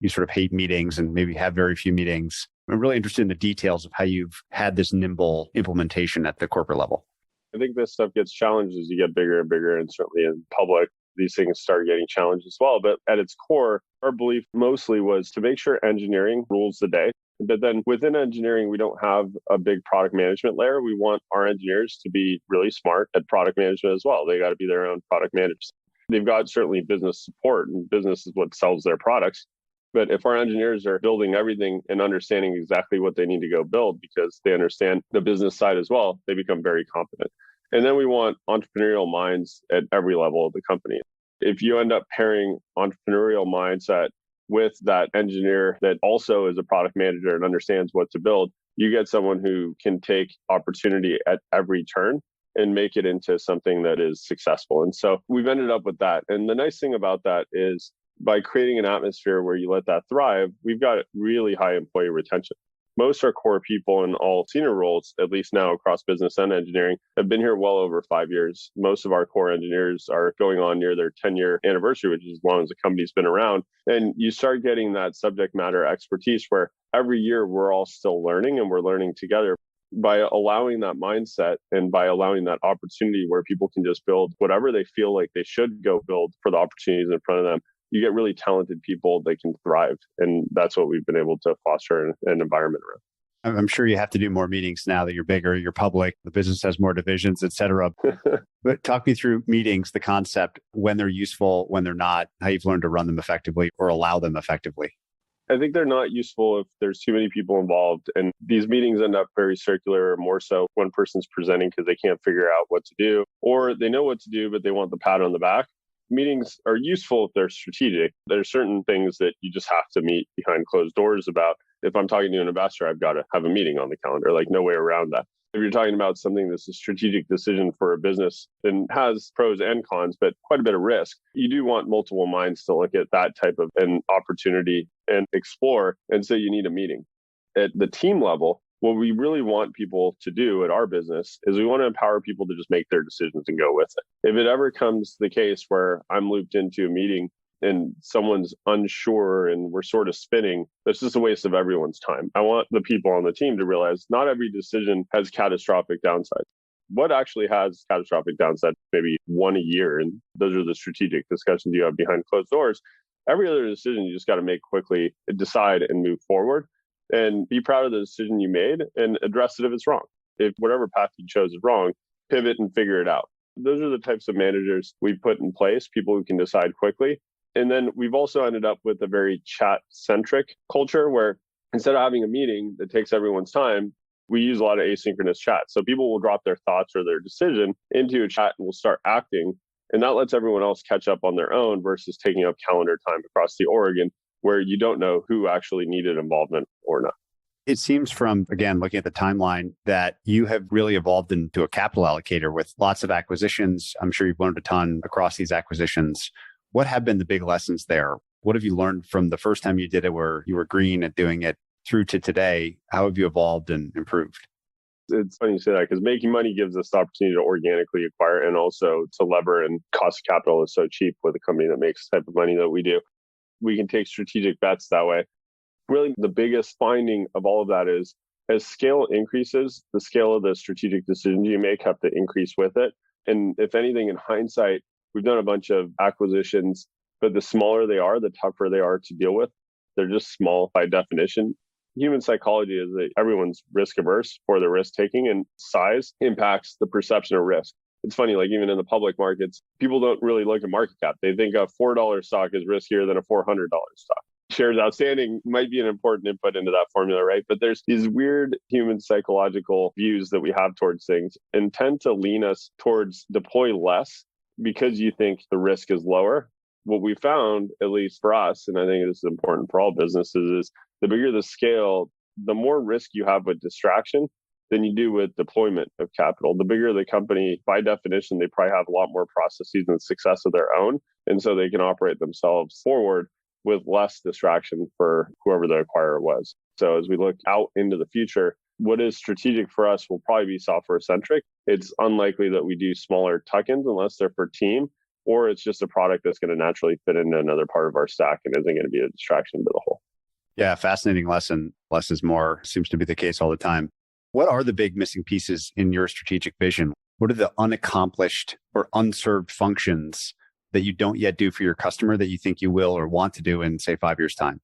You sort of hate meetings and maybe have very few meetings. I'm really interested in the details of how you've had this nimble implementation at the corporate level. I think this stuff gets challenged as you get bigger and bigger, and certainly in public, these things start getting challenged as well. But at its core, our belief mostly was to make sure engineering rules the day. But then within engineering, we don't have a big product management layer. We want our engineers to be really smart at product management as well. They got to be their own product managers. They've got certainly business support, and business is what sells their products. But if our engineers are building everything and understanding exactly what they need to go build because they understand the business side as well, they become very competent. And then we want entrepreneurial minds at every level of the company. If you end up pairing entrepreneurial mindset with that engineer that also is a product manager and understands what to build, you get someone who can take opportunity at every turn and make it into something that is successful. And so we've ended up with that. And the nice thing about that is by creating an atmosphere where you let that thrive, we've got really high employee retention. Most of our core people in all senior roles, at least now across business and engineering, have been here well over 5 years. Most of our core engineers are going on near their 10-year anniversary, which is as long as the company's been around. And you start getting that subject matter expertise where every year we're all still learning and we're learning together. By allowing that mindset and by allowing that opportunity where people can just build whatever they feel like they should go build for the opportunities in front of them, you get really talented people that can thrive. And that's what we've been able to foster an environment around. I'm sure you have to do more meetings now that you're bigger, you're public, the business has more divisions, et cetera. But talk me through meetings, the concept, when they're useful, when they're not, how you've learned to run them effectively or allow them effectively. I think they're not useful if there's too many people involved. And these meetings end up very circular, or more so one person's presenting because they can't figure out what to do, or they know what to do, but they want the pat on the back. Meetings are useful if they're strategic. There's certain things that you just have to meet behind closed doors about. If I'm talking to an investor, I've got to have a meeting on the calendar, like no way around that. If you're talking about something that's a strategic decision for a business and has pros and cons, but quite a bit of risk, you do want multiple minds to look at that type of an opportunity and explore. And so you need a meeting. At the team level, what we really want people to do at our business is we want to empower people to just make their decisions and go with it. If it ever comes to the case where I'm looped into a meeting and someone's unsure and we're sort of spinning, that's just a waste of everyone's time. I want the people on the team to realize not every decision has catastrophic downsides. What actually has catastrophic downside? Maybe one a year. And those are the strategic discussions you have behind closed doors. Every other decision you just got to make quickly, decide and move forward. And be proud of the decision you made and address it if it's wrong. If whatever path you chose is wrong, pivot and figure it out. Those are the types of managers we put in place, people who can decide quickly. And then we've also ended up with a very chat-centric culture where instead of having a meeting that takes everyone's time, we use a lot of asynchronous chat. So people will drop their thoughts or their decision into a chat and will start acting. And that lets everyone else catch up on their own versus taking up calendar time across the org, where you don't know who actually needed involvement or not. It seems from, again, looking at the timeline, that you have really evolved into a capital allocator with lots of acquisitions. I'm sure you've learned a ton across these acquisitions. What have been the big lessons there? What have you learned from the first time you did it where you were green at doing it through to today? How have you evolved and improved? It's funny you say that because making money gives us the opportunity to organically acquire and also to lever, and cost of capital is so cheap with a company that makes the type of money that we do. We can take strategic bets that way. Really, the biggest finding of all of that is as scale increases, the scale of the strategic decisions you make have to increase with it. And if anything, in hindsight, We've done a bunch of acquisitions, but the smaller they are, the tougher they are to deal with. They're just small by definition. Human psychology is that everyone's risk averse for their risk taking, and size impacts the perception of risk. It's funny, like even in the public markets, people don't really look at market cap. They think a $4 stock is riskier than a $400 stock. Shares outstanding might be an important input into that formula, right? But there's these weird human psychological views that we have towards things and tend to lean us towards deploy less because you think the risk is lower. What we found, at least for us, and I think this is important for all businesses, is the bigger the scale, the more risk you have with distraction than you do with deployment of capital. The bigger the company, by definition, they probably have a lot more processes and success of their own. And so they can operate themselves forward with less distraction for whoever the acquirer was. So as we look out into the future, what is strategic for us will probably be software centric. It's unlikely that we do smaller tuck-ins unless they're for team, or it's just a product that's going to naturally fit into another part of our stack and isn't going to be a distraction to the whole. Yeah, fascinating lesson. Less is more seems to be the case all the time. What are the big missing pieces in your strategic vision? What are the unaccomplished or unserved functions that you don't yet do for your customer that you think you will or want to do in, say, 5 years' time?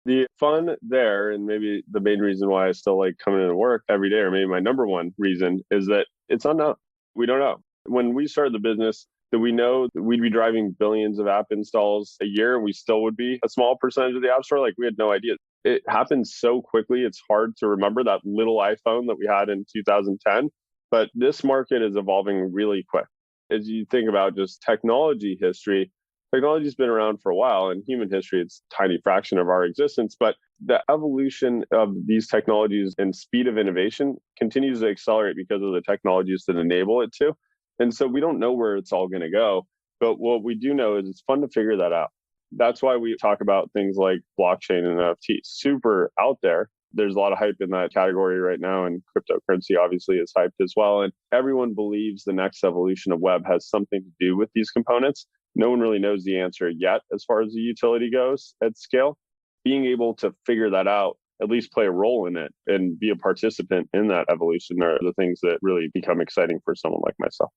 The fun there, and maybe the main reason why I still like coming into work every day, or maybe my number one reason, is that it's unknown. We don't know. When we started the business, did we know that we'd be driving billions of app installs a year and we still would be a small percentage of the app store? Like, we had no idea. It happens so quickly. It's hard to remember that little iPhone that we had in 2010. But this market is evolving really quick. As you think about just technology history, technology's been around for a while. In human history, it's a tiny fraction of our existence. But the evolution of these technologies and speed of innovation continues to accelerate because of the technologies that enable it to. And so we don't know where it's all going to go. But what we do know is it's fun to figure that out. That's why we talk about things like blockchain and NFTs. Super out there. There's a lot of hype in that category right now, and cryptocurrency obviously is hyped as well. And everyone believes the next evolution of web has something to do with these components. No one really knows the answer yet as far as the utility goes at scale. Being able to figure that out, at least play a role in it and be a participant in that evolution are the things that really become exciting for someone like myself.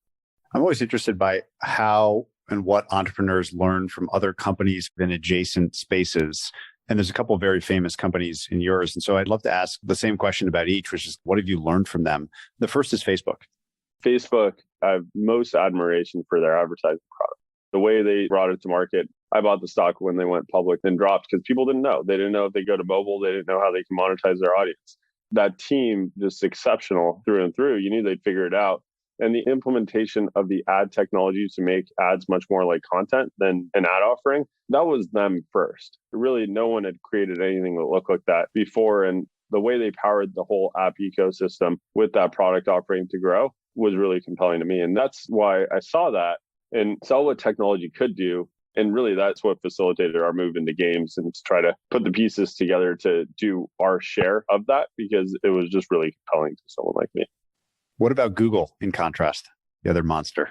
I'm always interested by how and what entrepreneurs learn from other companies in adjacent spaces. And there's a couple of very famous companies in yours. And so I'd love to ask the same question about each, which is what have you learned from them? The first is Facebook. Facebook, I have most admiration for their advertising product. The way they brought it to market, I bought the stock when they went public, then dropped because people didn't know. They didn't know if they go to mobile. They didn't know how they can monetize their audience. That team, just exceptional through and through. You knew they'd figure it out. And the implementation of the ad technology to make ads much more like content than an ad offering, that was them first. Really, no one had created anything that looked like that before. And the way they powered the whole app ecosystem with that product offering to grow was really compelling to me. And that's why I saw that and saw what technology could do. And really, that's what facilitated our move into games and to try to put the pieces together to do our share of that, because it was just really compelling to someone like me. What about Google in contrast, the other monster?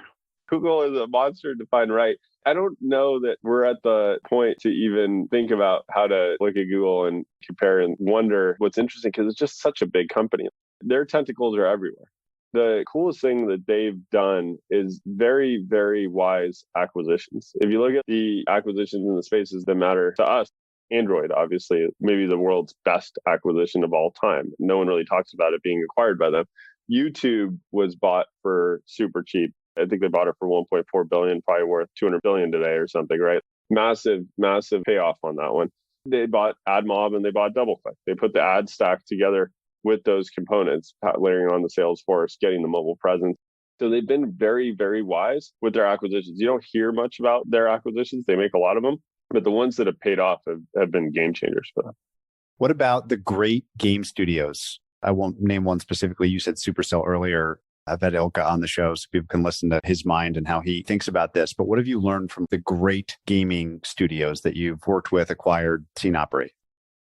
Google is a monster defined right. I don't know that we're at the point to even think about how to look at Google and compare and wonder what's interesting, because it's just such a big company. Their tentacles are everywhere. The coolest thing that they've done is very, very wise acquisitions. If you look at the acquisitions in the spaces that matter to us, Android, obviously, maybe the world's best acquisition of all time. No one really talks about it being acquired by them. YouTube was bought for super cheap. I think they bought it for 1.4 billion, probably worth 200 billion today or something, right? Massive, massive payoff on that one. They bought AdMob and they bought DoubleClick. They put the ad stack together with those components, layering on the Salesforce, getting the mobile presence. So they've been very, very wise with their acquisitions. You don't hear much about their acquisitions. They make a lot of them, but the ones that have paid off have been game changers for them. What about the great game studios? I won't name one specifically. You said Supercell earlier. I've had Ilka on the show so people can listen to his mind and how he thinks about this. But what have you learned from the great gaming studios that you've worked with, acquired, seen operate?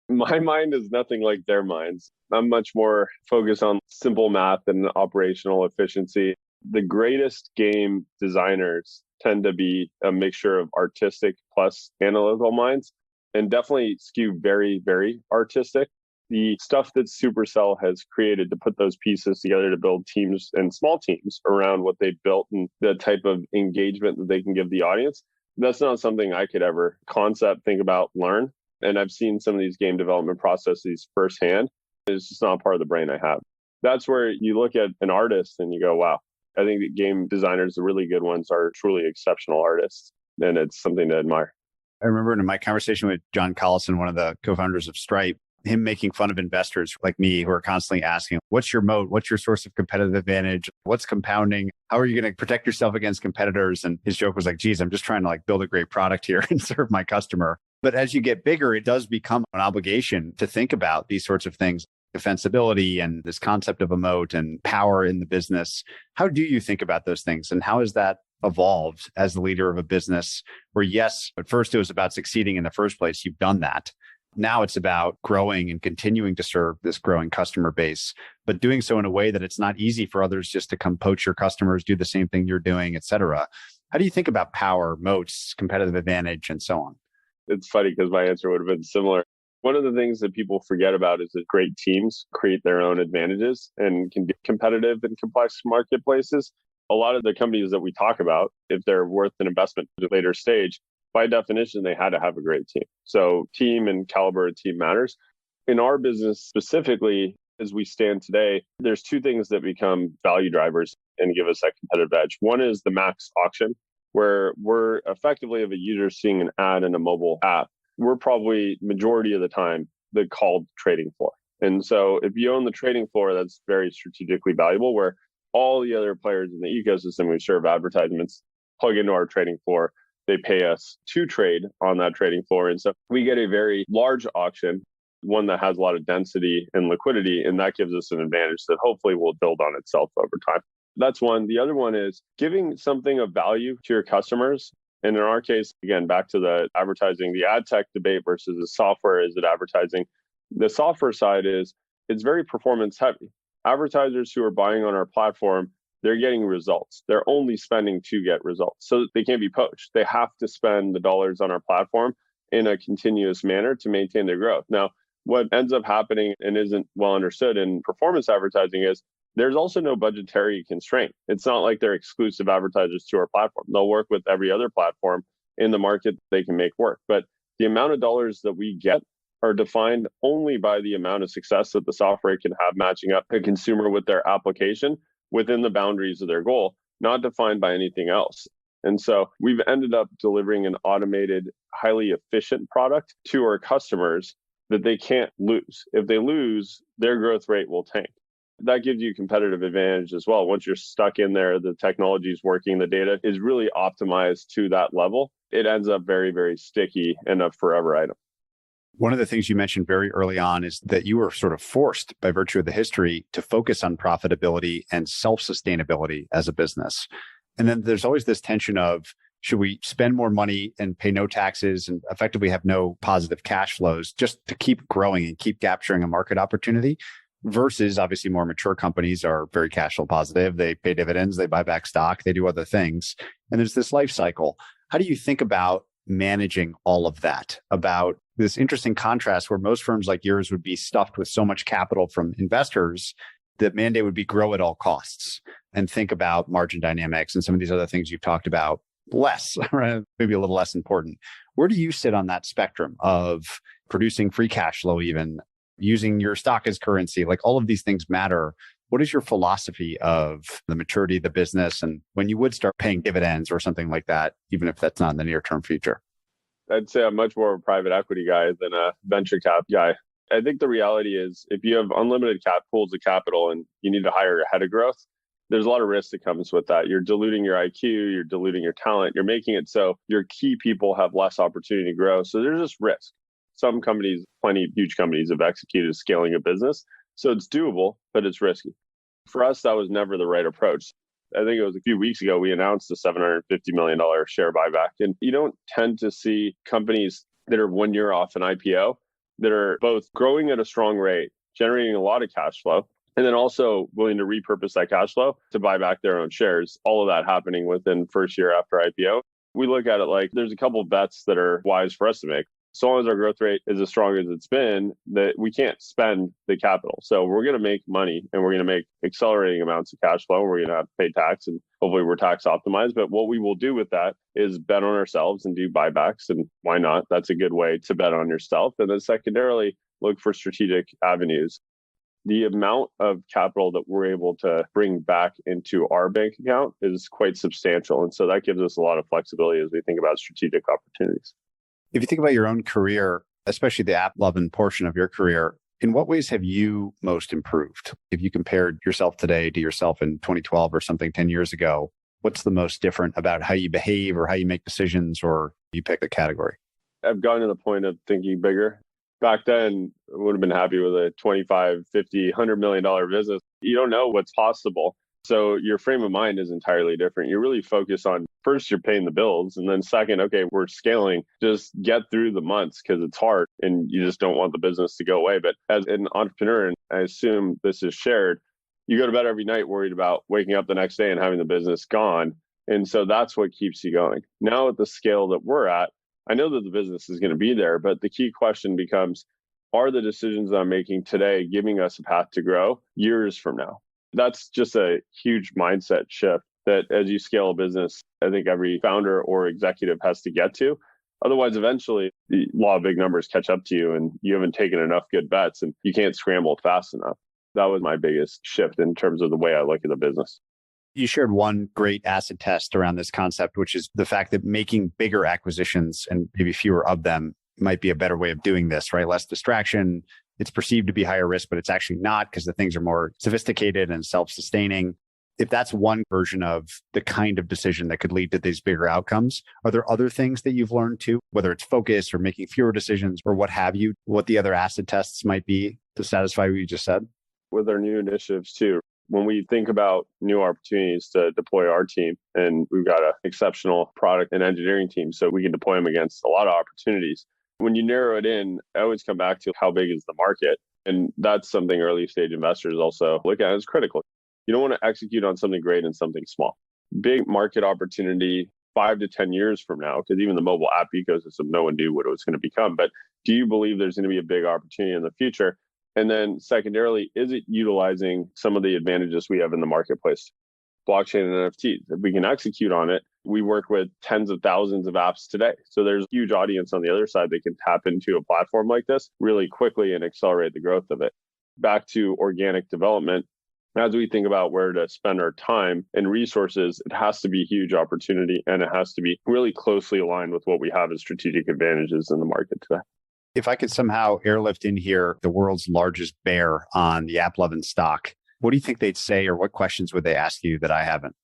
My mind is nothing like their minds. I'm much more focused on simple math and operational efficiency. The greatest game designers tend to be a mixture of artistic plus analytical minds, and definitely skew very, very artistic. The stuff that Supercell has created to put those pieces together to build teams and small teams around what they built and the type of engagement that they can give the audience, that's not something I could ever concept, think about, learn. And I've seen some of these game development processes firsthand. It's just not part of the brain I have. That's where you look at an artist and you go, wow, I think that game designers, the really good ones, are truly exceptional artists. And it's something to admire. I remember in my conversation with John Collison, one of the co-founders of Stripe, him making fun of investors like me who are constantly asking, what's your moat? What's your source of competitive advantage? What's compounding? How are you going to protect yourself against competitors? And his joke was like, geez, I'm just trying to build a great product here and serve my customer. But as you get bigger, it does become an obligation to think about these sorts of things, defensibility and this concept of a moat and power in the business. How do you think about those things? And how has that evolved as the leader of a business where, yes, at first it was about succeeding in the first place. You've done that. Now it's about growing and continuing to serve this growing customer base, but doing so in a way that it's not easy for others just to come poach your customers, do the same thing you're doing, et cetera. How do you think about power, moats, competitive advantage, and so on? It's funny because my answer would have been similar. One of the things that people forget about is that great teams create their own advantages and can be competitive in complex marketplaces. A lot of the companies that we talk about, if they're worth an investment at a later stage, by definition, they had to have a great team. So team and caliber of team matters. In our business specifically, as we stand today, there's two things that become value drivers and give us that competitive edge. One is the max auction, where we're effectively, if a user seeing an ad in a mobile app, we're probably majority of the time the called trading floor. And so if you own the trading floor, that's very strategically valuable, where all the other players in the ecosystem we serve advertisements plug into our trading floor. They pay us to trade on that trading floor. And so we get a very large auction, one that has a lot of density and liquidity, and that gives us an advantage that hopefully will build on itself over time. That's one. The other one is giving something of value to your customers. And in our case, again, back to the advertising, the ad tech debate versus the software, is it advertising? The software side is it's very performance heavy. Advertisers who are buying on our platform, they're getting results. They're only spending to get results. So they can't be poached. They have to spend the dollars on our platform in a continuous manner to maintain their growth. Now, what ends up happening and isn't well understood in performance advertising is there's also no budgetary constraint. It's not like they're exclusive advertisers to our platform. They'll work with every other platform in the market they can make work. But the amount of dollars that we get are defined only by the amount of success that the software can have matching up a consumer with their application within the boundaries of their goal, not defined by anything else. And so we've ended up delivering an automated, highly efficient product to our customers that they can't lose. If they lose, their growth rate will tank. That gives you competitive advantage as well. Once you're stuck in there, the technology is working, the data is really optimized to that level. It ends up very, very sticky and a forever item. One of the things you mentioned very early on is that you were sort of forced by virtue of the history to focus on profitability and self-sustainability as a business. And then there's always this tension of, should we spend more money and pay no taxes and effectively have no positive cash flows just to keep growing and keep capturing a market opportunity? Versus obviously more mature companies are very cash flow positive. They pay dividends, they buy back stock, they do other things. And there's this life cycle. How do you think about managing all of that, about this interesting contrast where most firms like yours would be stuffed with so much capital from investors? The mandate would be grow at all costs and think about margin dynamics and some of these other things you've talked about less, right? Maybe a little less important. Where do you sit on that spectrum of producing free cash flow, even using your stock as currency? Like all of these things matter. What is your philosophy of the maturity of the business and when you would start paying dividends or something like that, even if that's not in the near-term future? I'd say I'm much more of a private equity guy than a venture cap guy. I think the reality is if you have unlimited pools of capital and you need to hire ahead of growth, there's a lot of risk that comes with that. You're diluting your IQ, you're diluting your talent, you're making it so your key people have less opportunity to grow. So there's just risk. Some companies, plenty of huge companies have executed scaling a business. So it's doable, but it's risky. For us, that was never the right approach. I think it was a few weeks ago, we announced a $750 million share buyback. And you don't tend to see companies that are 1 year off an IPO that are both growing at a strong rate, generating a lot of cash flow, and then also willing to repurpose that cash flow to buy back their own shares. All of that happening within first year after IPO. We look at it like there's a couple of bets that are wise for us to make. So long as our growth rate is as strong as it's been, that we can't spend the capital. So we're going to make money and we're going to make accelerating amounts of cash flow. We're going to have to pay tax and hopefully we're tax optimized. But what we will do with that is bet on ourselves and do buybacks. And why not? That's a good way to bet on yourself. And then secondarily, look for strategic avenues. The amount of capital that we're able to bring back into our bank account is quite substantial. And so that gives us a lot of flexibility as we think about strategic opportunities. If you think about your own career, especially the AppLovin portion of your career, in what ways have you most improved? If you compared yourself today to yourself in 2012 or something 10 years ago, what's the most different about how you behave or how you make decisions or you pick a category? I've gotten to the point of thinking bigger. Back then, I would have been happy with a 25, 50, $100 million business. You don't know what's possible. So your frame of mind is entirely different. You really focus on first, you're paying the bills. And then second, okay, we're scaling. Just get through the months because it's hard and you just don't want the business to go away. But as an entrepreneur, and I assume this is shared, you go to bed every night worried about waking up the next day and having the business gone. And so that's what keeps you going. Now at the scale that we're at, I know that the business is going to be there, but the key question becomes, are the decisions that I'm making today giving us a path to grow years from now? That's just a huge mindset shift that as you scale a business, I think every founder or executive has to get to. Otherwise, eventually, the law of big numbers catch up to you and you haven't taken enough good bets and you can't scramble fast enough. That was my biggest shift in terms of the way I look at the business. You shared one great acid test around this concept, which is the fact that making bigger acquisitions and maybe fewer of them might be a better way of doing this, right? Less distraction. It's perceived to be higher risk, but it's actually not because the things are more sophisticated and self-sustaining. If that's one version of the kind of decision that could lead to these bigger outcomes, are there other things that you've learned too, whether it's focus or making fewer decisions or what have you, what the other acid tests might be to satisfy what you just said? With our new initiatives too, when we think about new opportunities to deploy our team, and we've got an exceptional product and engineering team, so we can deploy them against a lot of opportunities. When you narrow it in, I always come back to how big is the market. And that's something early stage investors also look at as critical. You don't want to execute on something great and something small. Big market opportunity 5 to 10 years from now, because even the mobile app ecosystem, no one knew what it was going to become. But do you believe there's going to be a big opportunity in the future? And then secondarily, is it utilizing some of the advantages we have in the marketplace? Blockchain and NFTs. If we can execute on it, we work with tens of thousands of apps today. So there's a huge audience on the other side that can tap into a platform like this really quickly and accelerate the growth of it. Back to organic development, as we think about where to spend our time and resources, it has to be a huge opportunity and it has to be really closely aligned with what we have as strategic advantages in the market today. If I could somehow airlift in here the world's largest bear on the AppLovin stock, what do you think they'd say or what questions would they ask you that I haven't?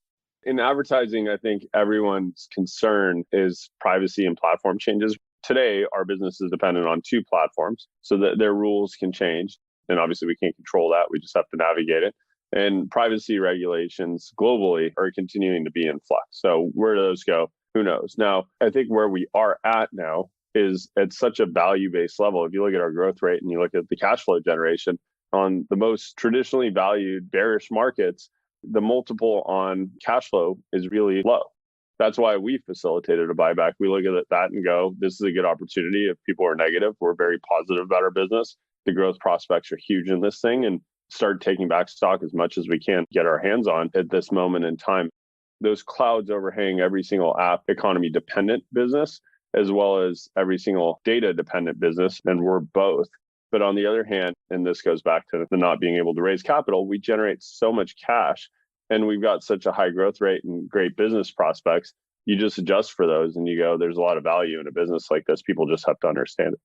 In advertising, I think everyone's concern is privacy and platform changes. Today, our business is dependent on 2 platforms so that their rules can change. And obviously, we can't control that. We just have to navigate it. And privacy regulations globally are continuing to be in flux. So where do those go? Who knows? Now, I think where we are at now is at such a value-based level. If you look at our growth rate and you look at the cash flow generation on the most traditionally valued bearish markets, the multiple on cash flow is really low. That's why we facilitated a buyback. We look at that and go, this is a good opportunity. If people are negative, we're very positive about our business. The growth prospects are huge in this thing and start taking back stock as much as we can get our hands on at this moment in time. Those clouds overhang every single app economy dependent business, as well as every single data dependent business. And we're both. But on the other hand, and this goes back to the not being able to raise capital, we generate so much cash and we've got such a high growth rate and great business prospects. You just adjust for those and you go, there's a lot of value in a business like this. People just have to understand it.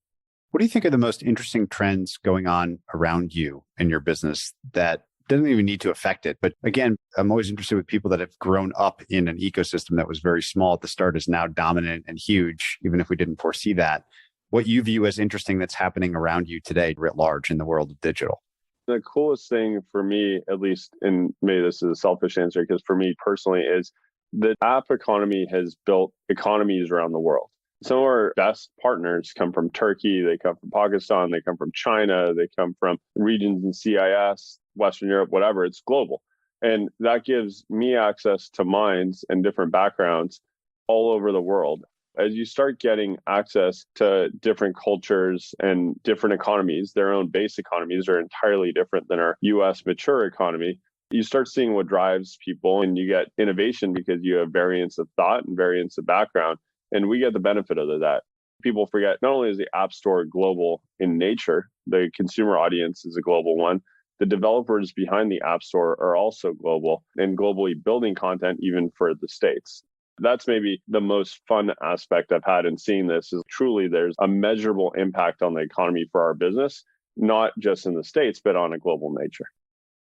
What do you think are the most interesting trends going on around you in your business that doesn't even need to affect it? But again, I'm always interested with people that have grown up in an ecosystem that was very small at the start is now dominant and huge, even if we didn't foresee that. What you view as interesting that's happening around you today writ large in the world of digital? The coolest thing for me, at least, and maybe this is a selfish answer, because for me personally, is the app economy has built economies around the world. Some of our best partners come from Turkey, they come from Pakistan, they come from China, they come from regions in CIS, Western Europe, whatever, it's global. And that gives me access to minds and different backgrounds all over the world. As you start getting access to different cultures and different economies, their own base economies are entirely different than our US mature economy. You start seeing what drives people and you get innovation because you have variance of thought and variance of background. And we get the benefit of that. People forget not only is the App Store global in nature, the consumer audience is a global one. The developers behind the App Store are also global and globally building content even for the States. That's maybe the most fun aspect I've had in seeing this is truly there's a measurable impact on the economy for our business, not just in the States, but on a global nature.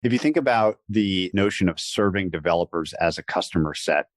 If you think about the notion of serving developers as a customer set,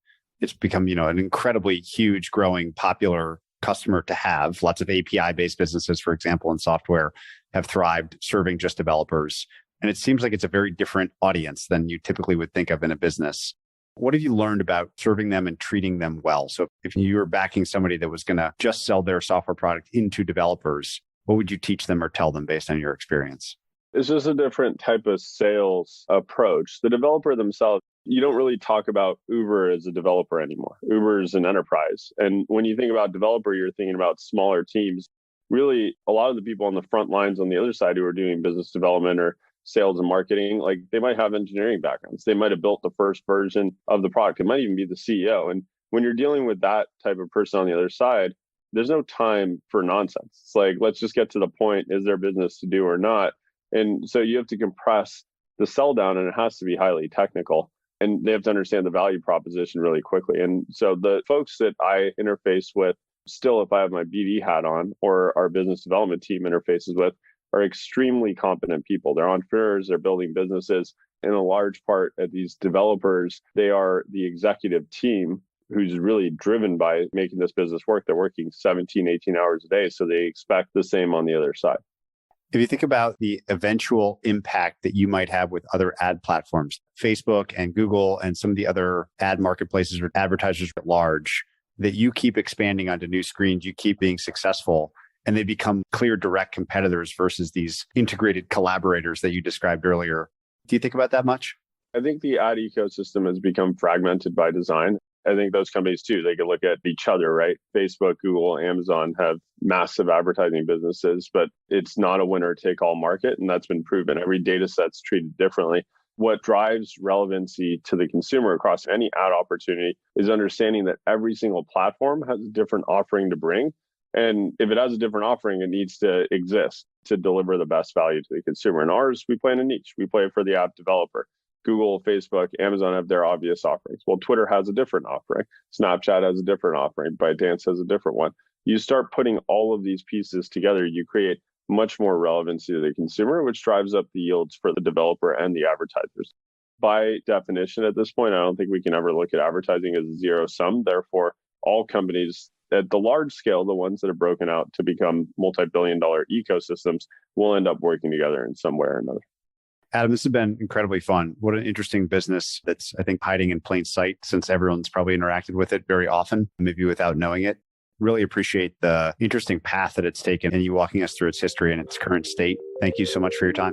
it's become, an incredibly huge, growing, popular customer to have. Lots of API-based businesses, for example, in software have thrived serving just developers. And it seems like it's a very different audience than you typically would think of in a business. What have you learned about serving them and treating them well? So if you were backing somebody that was going to just sell their software product into developers, what would you teach them or tell them based on your experience? It's just a different type of sales approach. The developer themselves, you don't really talk about Uber as a developer anymore. Uber is an enterprise. And when you think about developer, you're thinking about smaller teams. Really, a lot of the people on the front lines on the other side who are doing business development or sales and marketing, like they might have engineering backgrounds. They might have built the first version of the product. It might even be the CEO. And when you're dealing with that type of person on the other side, there's no time for nonsense. It's like, let's just get to the point. Is there business to do or not? And so you have to compress the sell down and it has to be highly technical. And they have to understand the value proposition really quickly. And so the folks that I interface with, still, if I have my BD hat on or our business development team interfaces with, are extremely competent people. They're entrepreneurs, they're building businesses. In a large part at these developers, they are the executive team who's really driven by making this business work. They're working 17, 18 hours a day. So they expect the same on the other side. If you think about the eventual impact that you might have with other ad platforms, Facebook and Google and some of the other ad marketplaces or advertisers at large, that you keep expanding onto new screens, you keep being successful, and they become clear direct competitors versus these integrated collaborators that you described earlier. Do you think about that much? I think the ad ecosystem has become fragmented by design. I think those companies too, they can look at each other, right? Facebook, Google, Amazon have massive advertising businesses, but it's not a winner take all market. And that's been proven. Every data set's treated differently. What drives relevancy to the consumer across any ad opportunity is understanding that every single platform has a different offering to bring. And if it has a different offering, it needs to exist to deliver the best value to the consumer. And ours, we play in a niche. We play for the app developer. Google, Facebook, Amazon have their obvious offerings. Well, Twitter has a different offering. Snapchat has a different offering. ByteDance has a different one. You start putting all of these pieces together, you create much more relevancy to the consumer, which drives up the yields for the developer and the advertisers. By definition, at this point, I don't think we can ever look at advertising as a zero sum. Therefore, all companies at the large scale, the ones that are broken out to become multi-billion-dollar ecosystems, will end up working together in some way or another. Adam, this has been incredibly fun. What an interesting business that's, I think, hiding in plain sight since everyone's probably interacted with it very often, maybe without knowing it. Really appreciate the interesting path that it's taken and you walking us through its history and its current state. Thank you so much for your time.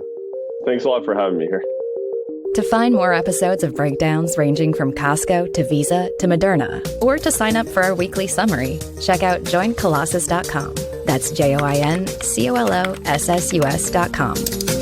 Thanks a lot for having me here. To find more episodes of breakdowns ranging from Costco to Visa to Moderna, or to sign up for our weekly summary, check out joincolossus.com. That's JoinColossus.com.